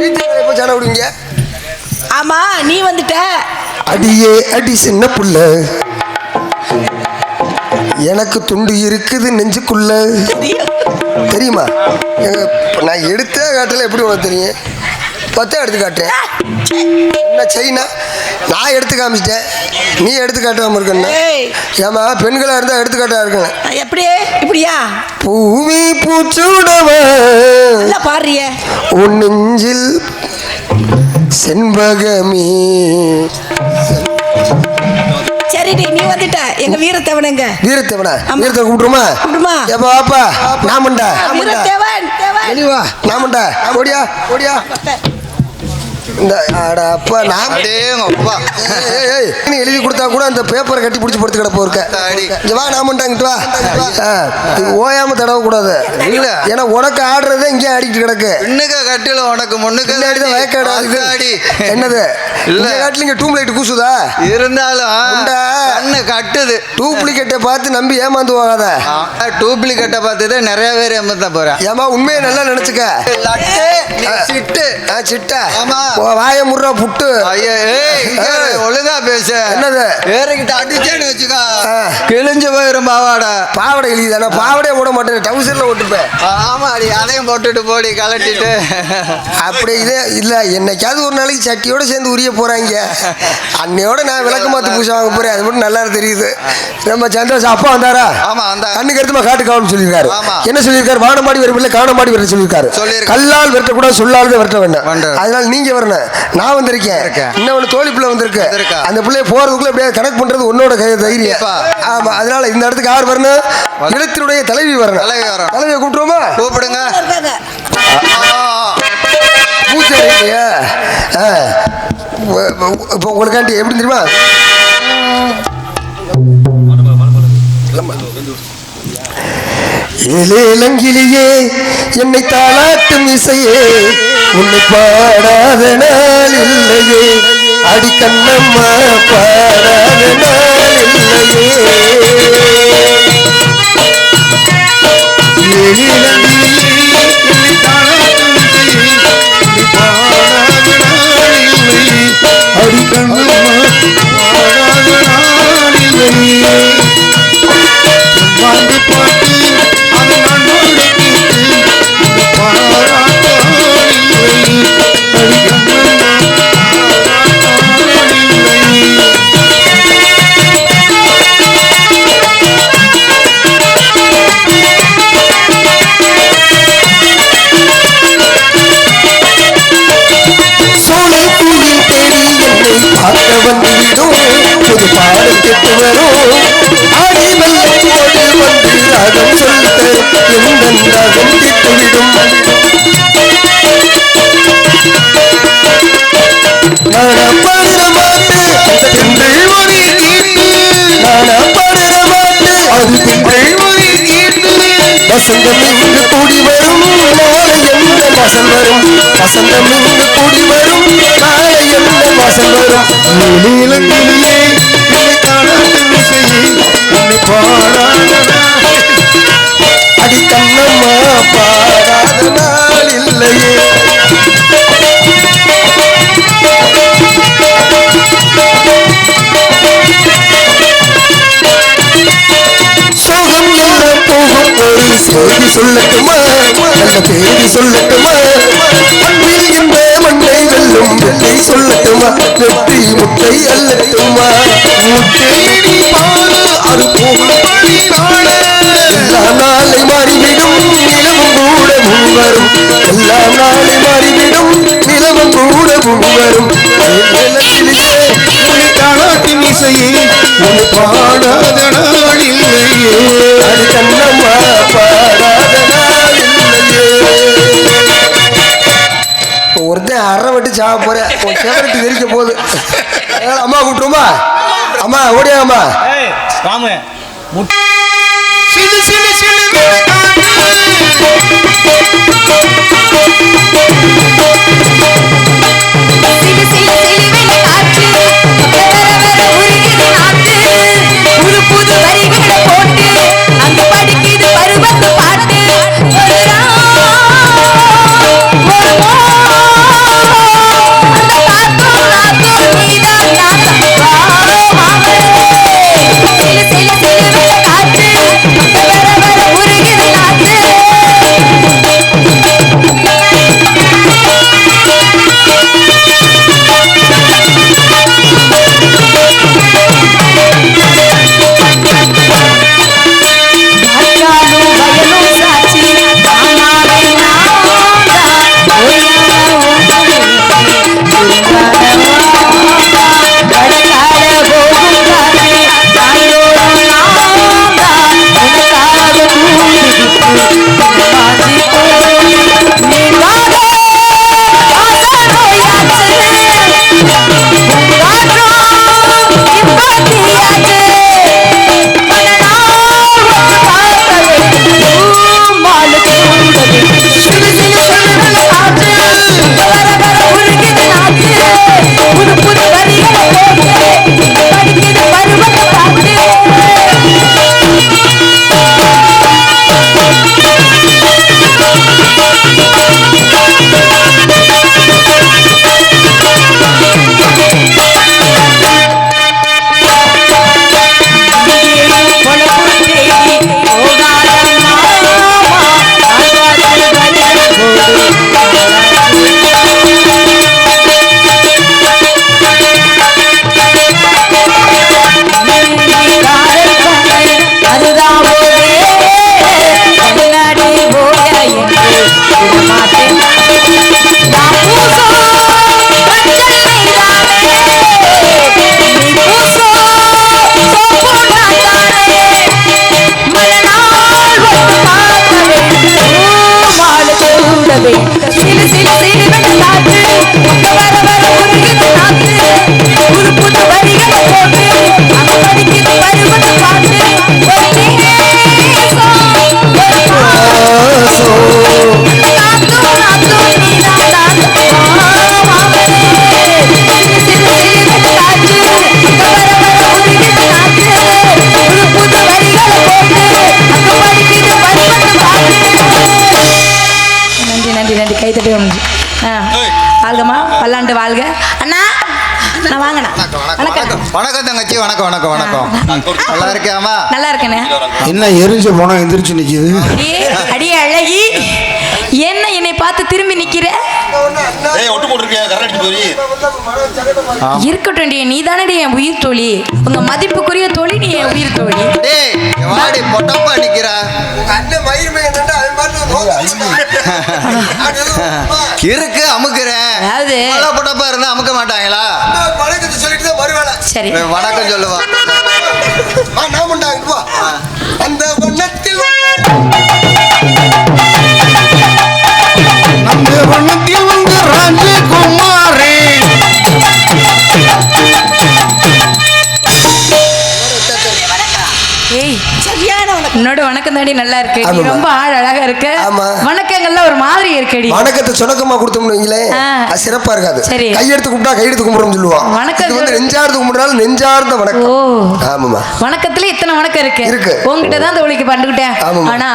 வீட்டுக்கு சேன விடுவீங்க. ஆமா நீ வந்துட்ட. அடியே அடி சின்ன புள்ள, எனக்கு துண்டு இருக்குது நெஞ்சுக்குள்ள. தெரியுமா? நான் எடுத்த காட்டல எப்படி உனக்கு தெரியும்? பத்தே எடுத்து காட்டுறேன். என்ன செய்யினா நான் எடுத்து காமிச்சிட்டேன், நீ எடுத்து காட்டாம இருக்கணும். ஏமா பெண்களா இருந்தா எடுத்து காட்டா இருக்கணும். எப்படி இப்படியா? பூமி பூச்சூடவ பாடுறிய உன் நெஞ்சில் செண்பகமே. சரிடி நீ வந்துட்ட. எங்க வீரத்தேவனுங்க. வீரத்தேவனா? வீரத்தை கூப்பிடுமா? ஏப்பா வாப்பா நாமண்டா. வீரத்தேவன் வெளிவா நாமண்டா. ஓடியா ஓடியா. இந்த அப்பா நான் எழுதி கொடுத்தா கூட அந்த பேப்பரை கட்டி பிடிச்சி படுத்து கிடப்போ இருக்க. வா நாமண்டாங்கிட்டு வா. ஓயாம தடவை கூடாது. இல்ல ஏன்னா உனக்கு ஆடுறதே இங்கே ஆடிக்கிட்டு கிடக்கு. இன்னுக்கு கட்டில உனக்கு முன்னுக்கு வயக்காடு. என்னது இல்ல காட்டில இங்க டூப் லைட் கூசுதா? இருந்தாலும் கட்டுது. டூப்ளிகேட்டை பார்த்து நம்பி ஏமாந்து போகாத. டூப்ளிகேட்டை பார்த்துதான் நிறைய பேர் ஏமாத்த போறேன். ஏமா உண்மையை நல்லா நினைச்சுக்க. சிட்டு சிட்டா வாய முறா புட்டு. ஒழுங்கா பேச. என்னது வேறகிட்ட அடிச்சேன்னு வச்சுக்கா கிழிஞ்சு போயிரும் பாவாடை. பாவாடை எழுதிதானே? பாவாடையே போட மாட்டேன், டவுசர்ல ஓட்டுப்பேன். ஆமா அடி அதையும் போட்டுட்டு போடி கலட்டிட்டு. அப்படி இதே இல்ல என்னைக்காவது ஒரு நாளைக்கு சட்டியோட சேர்ந்து உரிய போறாங்க. அன்னையோட நான் விளக்கு மாத்து பூசை வாங்க போறேன். அது மட்டும் நல்லா தெரியுது. ரொம்ப சந்தோஷம். அப்பா வந்தாரா? ஆமா வந்தா. கண்ணுக்கு எடுத்துமா காட்டு காவல்னு சொல்லியிருக்காரு. என்ன சொல்லியிருக்காரு? வானமாடி வரப்பில்லை காணமாடி வர சொல்லியிருக்காரு. கல்லால் விரட்டக்கூடாது, சொல்லால் விரட்ட வேண்டாம். அதனால நீங்க வரணும். நான் வந்திருக்கேன். இன்னொன்னு தோழி பிள்ளை வந்திருக்கு. அந்த பிள்ளைய போறதுக்குள்ள எப்படியாவது கணக்கு பண்றது உன்னோட தைரியம். ஆமா அதனால இந்த இடத்துக்கு யார் வரணும்? இடத்தினுடைய தலைவி வரணும். தலைவியை கூப்பிட்டுருவோமா? கூப்பிடுங்க. பூச்சா இப்போ உங்களுக்காண்டி எப்படி தெரியுமா? ஏலேலங்கிலியே என்னை தாளாட்டும் இசையே, உன்னை பாடாத நாள் இல்லையே. அடி கண்ணம்மா பாடாத நாள் இல்லையே. ஏலேலங்கிலியே என்னை தாளாட்டும் இசையே, உன்னை பாடாத நாள் இல்லையே. அடி கண்ணம்மா பாடாத நாள் இல்லையே. பாட்டு பாட்டு அது நன்னோடு கேட்டு பாராட்டால் இல்லை. சோலை பூவில் தேடி என்னை பார்க்க வந்துவிடும். ஒரு பாடல் கேட்டு வரும். ஆடி வெள்ளத்தோடு வந்து ராகம் சொல்ல எந்த ராகம் கேட்டுவிடும். நானா பாடுற மாட்டு தென்றல் ஒரே கேட்டு. நானா பாடுற மாட்டு அது தென்றல் ஒரே கேட்டு. வசந்தம் இங்கு கூடி வரும் நாளை எந்த வாசல் வரும். வசந்தம் இங்கு கூடி வரும் நாளை எந்த வாசல் வரும். நீலங்கிளியே என்னை காணாத விசையே, உன்னை பாடாத அடி கண்ணம்மா பாடாத நாள் இல்லையே. சோகம் எல்லாம் போகும் ஒரு செய்தி சொல்லட்டுமா? நல்ல பேதி சொல்லட்டுமா? அன்பில் இந்த மண்ணை வெல்லும் வெள்ளை சொல்லட்டுமா? வெற்றி முட்டை அல்லட்டுமா முட்டை நீ பாடு அது புகழ்படி வாழ எல்லா நாளை மாறிவிடும் நிலவும் கூட முன்வரும் எல்லா நாளை மாறிவிடும் நிலவும் கூட முன்வரும் நிலத்திலே உன்னை தாளாட்டின் இசையே உன்னை பாடாத நாள் இல்லையே அது கண்ணம்மா பாடாத நாள் இல்லையே. ஒருத்தன் அரை விட்டு சாக போறேன் சேவரட்டு எரிக்க போகுது. அம்மா கூப்பிட்டுருமா? அம்மா ஓடியாம்மா. ராமு சிலு சிலு சிலு சிலு சிலு சிலுவென காற்று வர வர உருகுது நாத்து புது புது வரிகளை போட்டு அங்கு படிக்குது பருவத்து பாட்டு ஒரு சிலு சிலு சிலுவென காற்று வர வர உருகுது நாத்து நாட்டாலும் வயலும் சாட்சி தானாவே நான்தா கடற்கார போகும் காற்று தாயோடும் நான்தா உனக்காக மாற்றி போய் நீங்காத வாசனோயாச்சு சிலு சிலு சிலுவென காற்று வர வர உருகுது நாத்து புது புது வரிகளை போட்டு அங்க படிக்குது பருவத்து பாட்டு ஒரு நேசம் ஒரு பாசம் நாத்து நாத்து நீதான் சிலு சிலு சிலுவென காற்று வர வர உருகுது நாத்து புது புது வரிகளை போட்டு அங்க படிக்குது பருவத்து பாட்டு. நன்றி நன்றி நன்றி கை தட்டி வாழ்கம்மா பல்லாண்டு வாழ்க அண்ணா நான் வாங்கண்ணா வணக்கம் வணக்கம் தங்கச்சி வணக்கம் வணக்கம் வணக்கம் நல்லா இருக்கியாமா? நல்லா இருக்கேண்ணே. என்ன எரிஞ்ச போனா எந்திரிச்சு நிக்குது? அடியே அழகி என்ன என்னை பார்த்து திரும்பி நிக்கிற? ஏய் ஒட்டு போட்டுருக்கியா கரெக்ட் போய் இருக்கட்டும் நீ தானடி என் உயிர் தோழி. உங்க மதிப்புக்குரிய தோழி நீ என் உயிர் தோழி. டேய் வாடி பொட்டப்பா நிக்கிறா. உங்க அண்ணன் மயிர் மேய்ந்தா அது மாதிரி இருக்கு அமுக்குறேன். அதாவது பொட்டப்பா இருந்தா அமுக்க மாட்டாங்களா? வணக்கத்தை சொல்லிட்டு தான் வருவேன். சரி வணக்கம் சொல்லுவா. நான் உண்டாங்க அந்த வண்ணத்தில் அந்த வண்ணத்தில் வந்து ராஜகுமாரே ஏய் சரியான உனக்கு உன்னோட வணக்கம் தாண்டி நல்லா இருக்கு. நீ ஆமாம்மா. ரொம்ப அழகா இருக்கு. ஆமா. வணக்கங்கள்லாம் ஒரு மாதிரி இருக்கடி. வணக்கத்தை சொணக்கமா கொடுத்தோம்னு வைங்களேன், அது சிறப்பா இருக்காது. சரி. கையெடுத்து கும்பிட்டா கையெடுத்து கும்பிடுறோம் சொல்லுவான். வணக்கம் இது வந்து நெஞ்சார்ந்து கும்பிடுறாலும் நெஞ்சார்ந்த ஓ வணக்கம். ஆமாமா. வணக்கத்துல இத்தனை வணக்கம் இருக்கு. இருக்கு. உங்ககிட்ட தான் தோழிக்கு பண்ணிக்கிட்டேன். ஆமாம்மா. ஆனா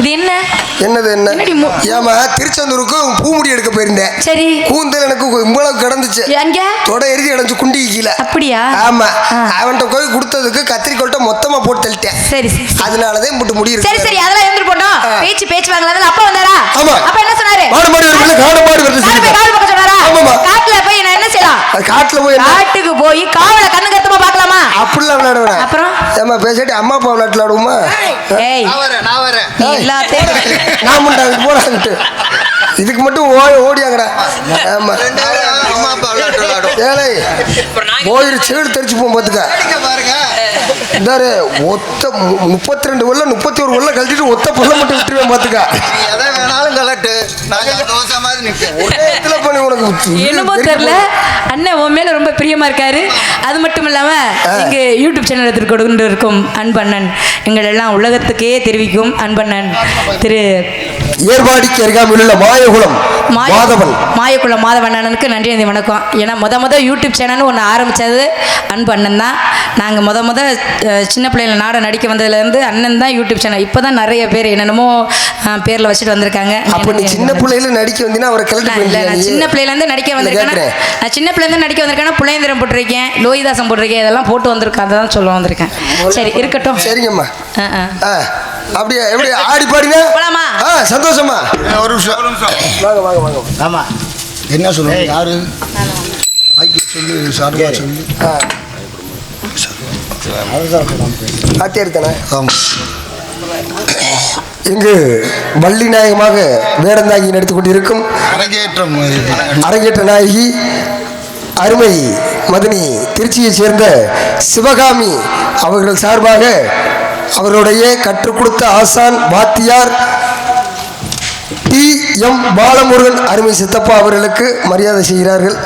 இது என்ன? என்னது என்ன? என்னடி ஏமா திருச்செந்தூருக்கு பூமுடி எடுக்க போயிருந்தேன். சரி கூந்தல் எனக்கு இவ்வளவு கிடந்துச்சு. எங்க தொட எரிஞ்சு கிடந்துச்சு குண்டி கீழே. அப்படியா? ஆமா. அவன்கிட்ட போய் கொடுத்ததுக்கு கத்திரிக்கோட்டை மொத்தமா போட்டு தள்ளிட்டேன். சரி சரி அதனாலதான் முட்டு முடி சரி இருக்கு. சரி அதெல்லாம் எழுந்து போட்டோம். பேச்சு வாங்கல அப்பா வந்தாரா? ஆமா. அப்ப என்ன சொன்னாரு? மாடு மாடு வருது, காடு மாடு வருது காடு சொல்லிட்டு. பக்கம் சொன்னாரா? ஆமாம்மா. காட்டுல போய் நான் என்ன செய்யலாம்? அது காட்டில் போய் காட்டுக்கு போய் காவலை கண்ணு கத்தமா பார்க்கலாமா? அப்படிலாம் விளையாடுவேன். அப்புறம் ஏமா பேசிட்டு அம்மா அப்பா விளையாட்டு விளையாடுவோமா? ஏய் நீ எல்லாத்தையும் நான் முண்டாங்க போறான்ட்டு இதுக்கு மட்டும் ஓடியாங்கடா. ஆமா ஏழை போயிரு சேடு தெரிச்சு போகும் பார்த்துக்க. இந்தாரு ஒத்த 32 வெள்ள 31 வெள்ள கழட்டிட்டு ஒத்த பொருளை மட்டும் விட்டுருவேன் பார்த்துக்க. எதை வேணாலும் கலட்டு நாங்கள் தோசை மாதிரி நிற்கிறேன். ஒரே இடத்துல பண்ணி உனக்கு என்னமோ தெரியல அண்ணன் உன் மேல ரொம்ப பிரியமா இருக்காரு. அது மட்டும் இல்லாம இங்க யூடியூப் சேனல் எடுத்துட்டு கொண்டு இருக்கும் அன்பண்ணன் எங்கள் எல்லாம் உலகத்துக்கே தெரிவிக்கும் அன்பண்ணன் திரு ஏர்வாடிக்கு அருகாமையில் உள்ள மாயகுளம் மாயக்குளம் மாதவன் அண்ணனுக்கு நன்றி வணக்கம். ஏன்னா முத யூடியூப் சேனல்னு ஒன்று ஆரம்பித்தது அன்பு அண்ணன் தான். நாங்கள் முத சின்ன பிள்ளைங்கள நாடகம் நடிக்க வந்ததுலேருந்து அண்ணன் தான் யூடியூப் சேனல். இப்போ தான் நிறைய பேர் என்னென்னமோ பேரில் வச்சுட்டு வந்திருக்காங்க. அப்போ நீ சின்ன பிள்ளையில நடிக்க வந்தீங்கன்னா அவரை கிளம்பி இல்லை நான் சின்ன பிள்ளையிலேருந்து நடிக்க வந்திருக்கேன். நான் சின்ன பிள்ளைலேருந்து நடிக்க வந்திருக்கேன். புள்ளையந்திரம் போட்டிருக்கேன், லோகிதாசம் போட்டிருக்கேன், இதெல்லாம் போட்டு வந்திருக்கேன். அதை தான் சொல்ல வந்திருக்கேன். சரி இருக்கட்டும். சரிங்கம்மா. அப்படியே எப்படி ஆடி பாடினா போலாமா? சந்தோஷமா. ஒரு நிமிஷம் வாங்க வாங்க வாங்க. ஆமாம் என்ன சொல்லுங்க யாரு மைக்கில் சொல்லி சாருமா சொல்லி காத்திருத்தனே. ஆமாம் இங்கு வள்ளி நாயகமாக வேடந்தாங்கி நடித்துக் கொண்டிருக்கும் அரங்கேற்ற நாயகி அருமை மதனி திருச்சியைச் சேர்ந்த சிவகாமி அவர்கள் சார்பாக அவருடைய கற்றுக் கொடுத்த ஆசான் வாத்தியார் டி.எம். பாலமுருகன் அருமை சித்தப்பா அவர்களுக்கு மரியாதை செய்கிறார்கள்.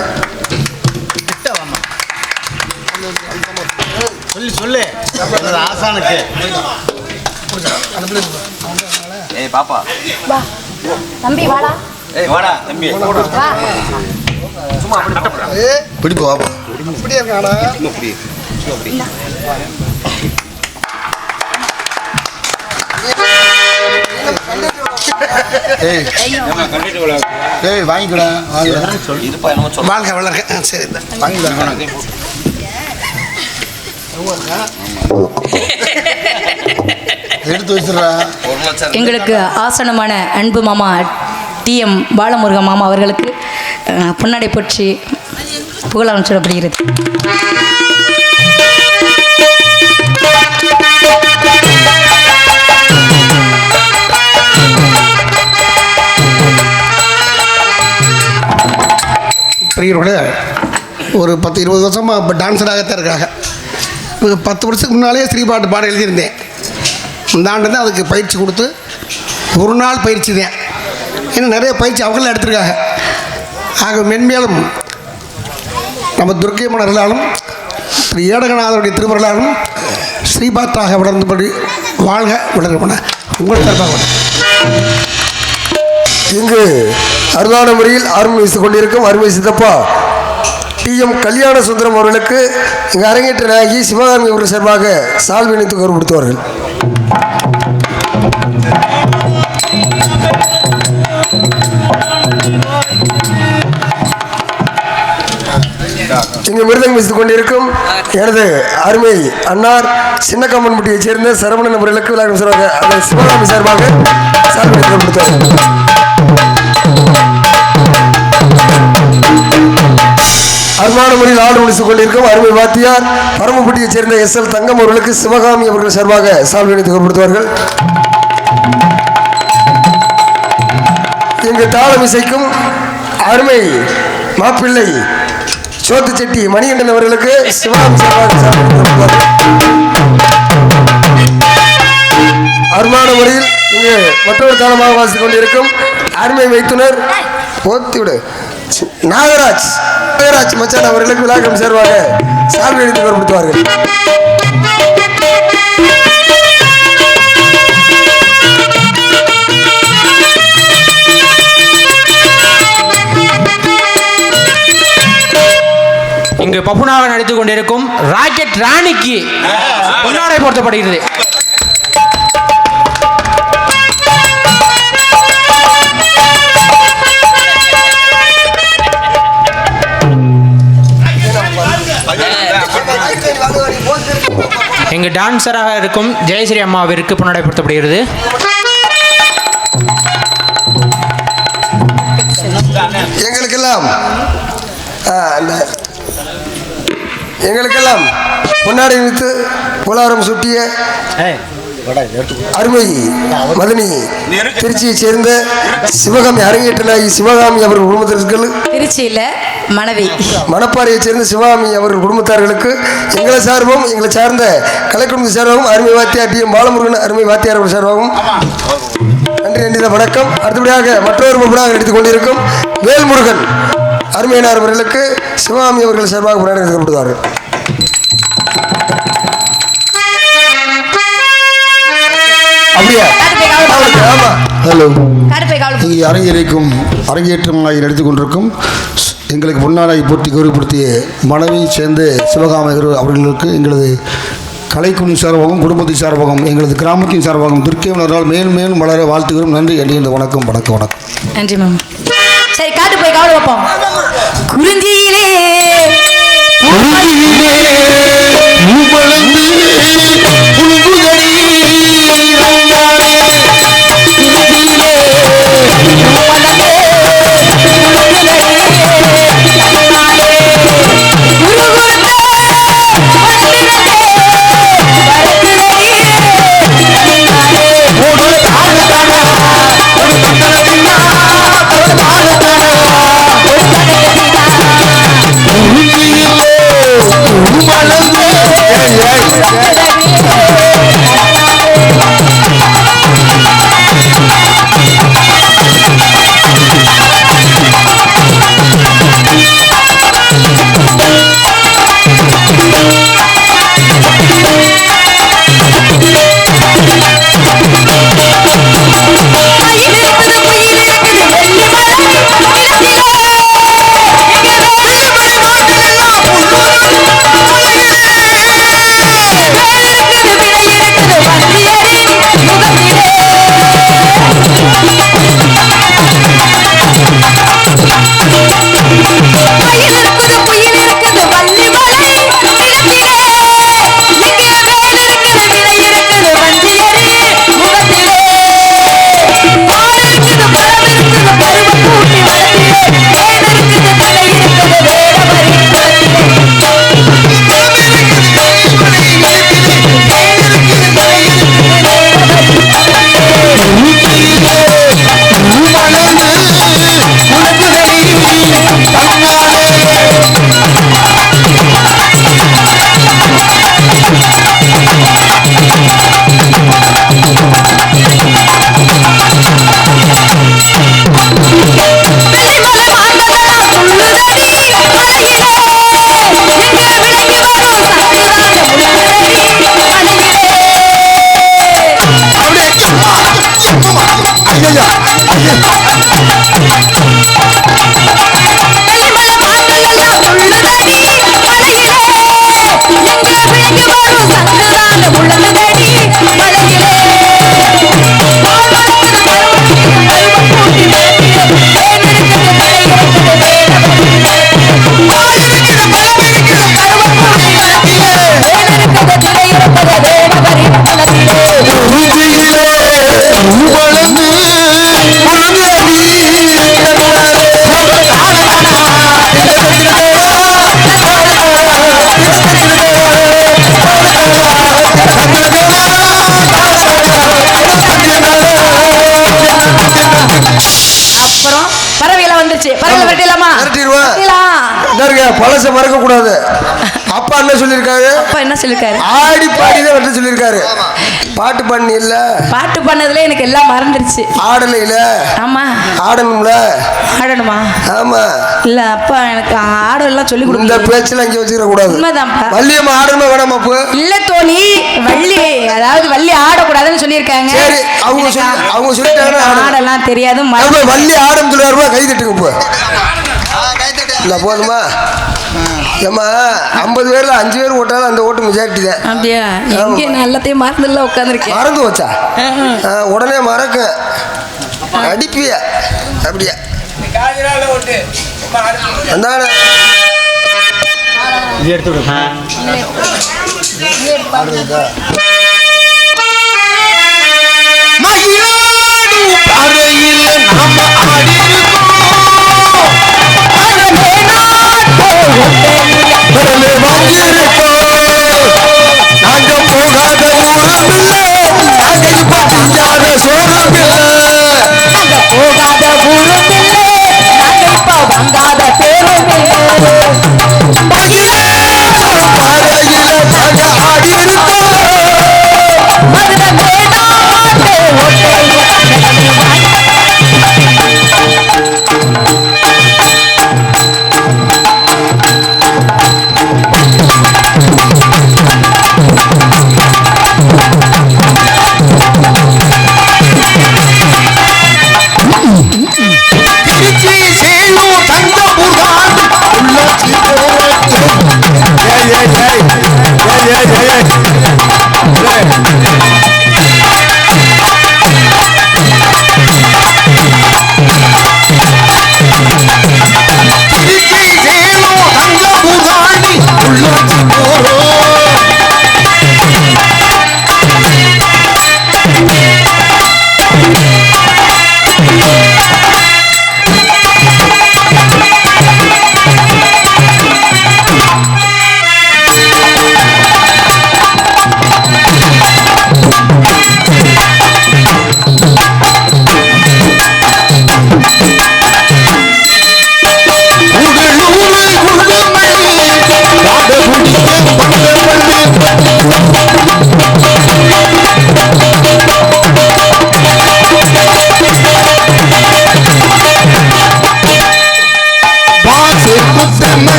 சொல்லு ஆசானுக்கு ஏய் பாப்பா வா தம்பி வாடா. ஏய் வாடா தம்பி வா. சும்மா அப்படி பிடிப்பு வாப்பா இப்படியே இருக்காடா. ஏய் வாங்கிக்கடா இதுப்பா என்னமோ சொல்லு. வாழ்க வளர்க. சரி வாங்கிக்கடா எடுத்து வச்சிடறா. 1 லட்சம் எங்களுக்கு ஆசனமான அன்பு மாமா டி.எம். பாலமுருகன் மாமா அவர்களுக்கு பொன்னாடை போற்றி புகழாரம் சொல்லப்படுகிறது. பெரியவர்களே ஒரு 10-20 வருஷமாக இப்போ டான்ஸராகத்தான் இருக்காங்க. இப்போ 10 வருஷத்துக்கு முன்னாலே ஸ்ரீபாட்டு பாட எழுதியிருந்தேன். இந்த ஆண்டு தான் அதுக்கு பயிற்சி கொடுத்து ஒரு நாள் பயிற்சி தான். ஏன்னா நிறைய பயிற்சி அவங்களும் எடுத்திருக்காங்க. ஆக மென்மேலும் நம்ம துர்க்கை மன்னர்களாலும் திரு ஏடகநாதருடைய திருவருளாலும் ஸ்ரீபாத்தாக வளர்ந்தபடி வாழ்க வளர்க்கப்பட உங்கள் தரப்பாக. இங்கு அருளான முறையில் ஆர்வம் வீசிக் கொண்டிருக்கும் அருமை சித்தப்பா டி.எம். கல்யாண சுந்தரம் அவர்களுக்கு இங்கு அரங்கேற்ற நாயகி சிவகாமி அவர்கள் சார்பாக சால்வை இணைத்து கௌரவப்படுத்துவார்கள். இங்கு மிருதங்கம் வீசிக் கொண்டிருக்கும் எனது அருமை அன்னார் சின்னக்கம்மன்பட்டியைச் சேர்ந்த சரவணன் அவர்களுக்கு விளையாடும் சார்பாக அந்த சிவகாமி சார்பாக சால்வை கௌரவப்படுத்துவார்கள். அருமான முறையில் ஆடு முடித்துக் கொண்டிருக்கும் அருமை வாத்தியார் பரமப்பட்டியைச் சேர்ந்த எஸ்.எல். தங்கம் அவர்களுக்கு சிவகாமி அவர்கள் சார்பாக சால்வை அணிந்து கௌரவப்படுத்துவார்கள். இங்கு தாளம் இசைக்கும் அருமை மாப்பிள்ளை சோத்துச்செட்டி மணிகண்டன் அவர்களுக்கு சிவகாமி சார்பாக சால்வை அணிந்து கௌரவப்படுத்துவார்கள். அருமான முறையில் இங்கு மற்றொரு தாளமாக வாசித்துக் கொண்டிருக்கும் அருமை வைத்துனர் ஓத்திவிடு நாகராஜ் மச்சான் அவர்களுக்கு விழாக்கம் சேர்வாக சால்வை அணிந்து கௌரவப்படுத்துவார்கள். இங்கு பப்புனாக நடித்துக் கொண்டிருக்கும் ராக்கெட் ராணிக்கு பொன்னாடை போர்த்தப்படுகிறது. இங்கு டான்சராக இருக்கும் ஜெயஸ்ரீ அம்மாவிற்கு பொன்னாடைப்படுத்தப்படுகிறது. எங்களுக்கெல்லாம் அந்த எங்களுக்கெல்லாம் பொன்னாடை வித்து கோலாரம் சுட்டிய அருமை மதனி திருச்சியை சேர்ந்த சிவகாமி அரங்கேற்றனாகி சிவகாமி அவர்கள் குடும்பத்திற்கு திருச்சியில் மனைவி மணப்பாறையை சேர்ந்த சிவகாமி அவர்கள் குடும்பத்தார்களுக்கு எங்களை சார்பும் எங்களை சார்ந்த கலைக்குடும்ப சார்பாகவும் அருமை வாத்தியார் டி எம் பாலமுருகன் அருமை வாத்தியார் அவர்கள் சார்பாகவும் நன்றி வணக்கம். அடுத்தபடியாக மற்றொரு முகமாக எடுத்துக் கொண்டிருக்கும் வேல்முருகன் அருமையினார் அவர்களுக்கு சிவகாமி அவர்கள் சார்பாக முன்னாடி எடுக்கப்படுவார்கள். ஹலோ, இங்கே அரங்கேற்றமாக நடத்திக் கொண்டிருக்கும் எங்களுக்கு முன்னாடி போட்டி கௌரவப்படுத்திய மனைவியை சேர்ந்த சிவகாமி அவர்களுக்கு எங்களது கலைக்குழு சார்பாகவும் குடும்பத்தின் சார்பாகவும் எங்களது கிராமத்தின் சார்பாகவும் துர்க்கையினரால் மேலும் வளர வாழ்த்துகிறோம். நன்றி. அடிந்த வணக்கம். நன்றி மேம். சரி, காட்டு போய் கவலை வைப்போம். குறிஞ்சியிலே பழச மறக்க கூடாது. அப்பா என்ன சொல்லிருக்காரு? அப்பா என்ன சொல்லிருக்காரு? ஆடி பாடிதான் வெட்ட சொல்லிருக்காரு. பாட்டு பண்ணி இல்ல, பாட்டு பண்ணதுல எனக்கு எல்லாம் மறந்துருச்சு. ஆடல இல்ல. ஆமா, ஆடணும்ல. ஆடணுமா? ஆமா. இல்ல அப்பா எனக்கு ஆடலாம் சொல்லி கொடுங்க. இந்த பேச்சல அங்க வச்சிர கூடாது. உண்மைதான்ப்பா. வள்ளியம்மா ஆடணுமா வேணாமா அப்ப? இல்ல தோழி, வள்ளி அதாவது வள்ளி ஆட கூடாதுன்னு சொல்லிருக்காங்க. சரி, அவங்க சொல்லிட்டாங்க ஆடலாம் தெரியாது. வள்ளி ஆடும் சொல்றாருமா, கை தட்டுங்க போ. இல்ல போதுமா? ஏமா 50 பேர்ல 5 பேர் ஓட்டாலும் அந்த ஓட்டு மெஜாரிட்டி தான். அப்படியா? எங்க நல்லத்தையும் மறந்துல உட்கார்ந்திருக்கேன். மறந்து வச்சா உடனே மறக்க அடிப்பிய அப்படியே அந்தான எடுத்து விடு.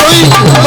போய்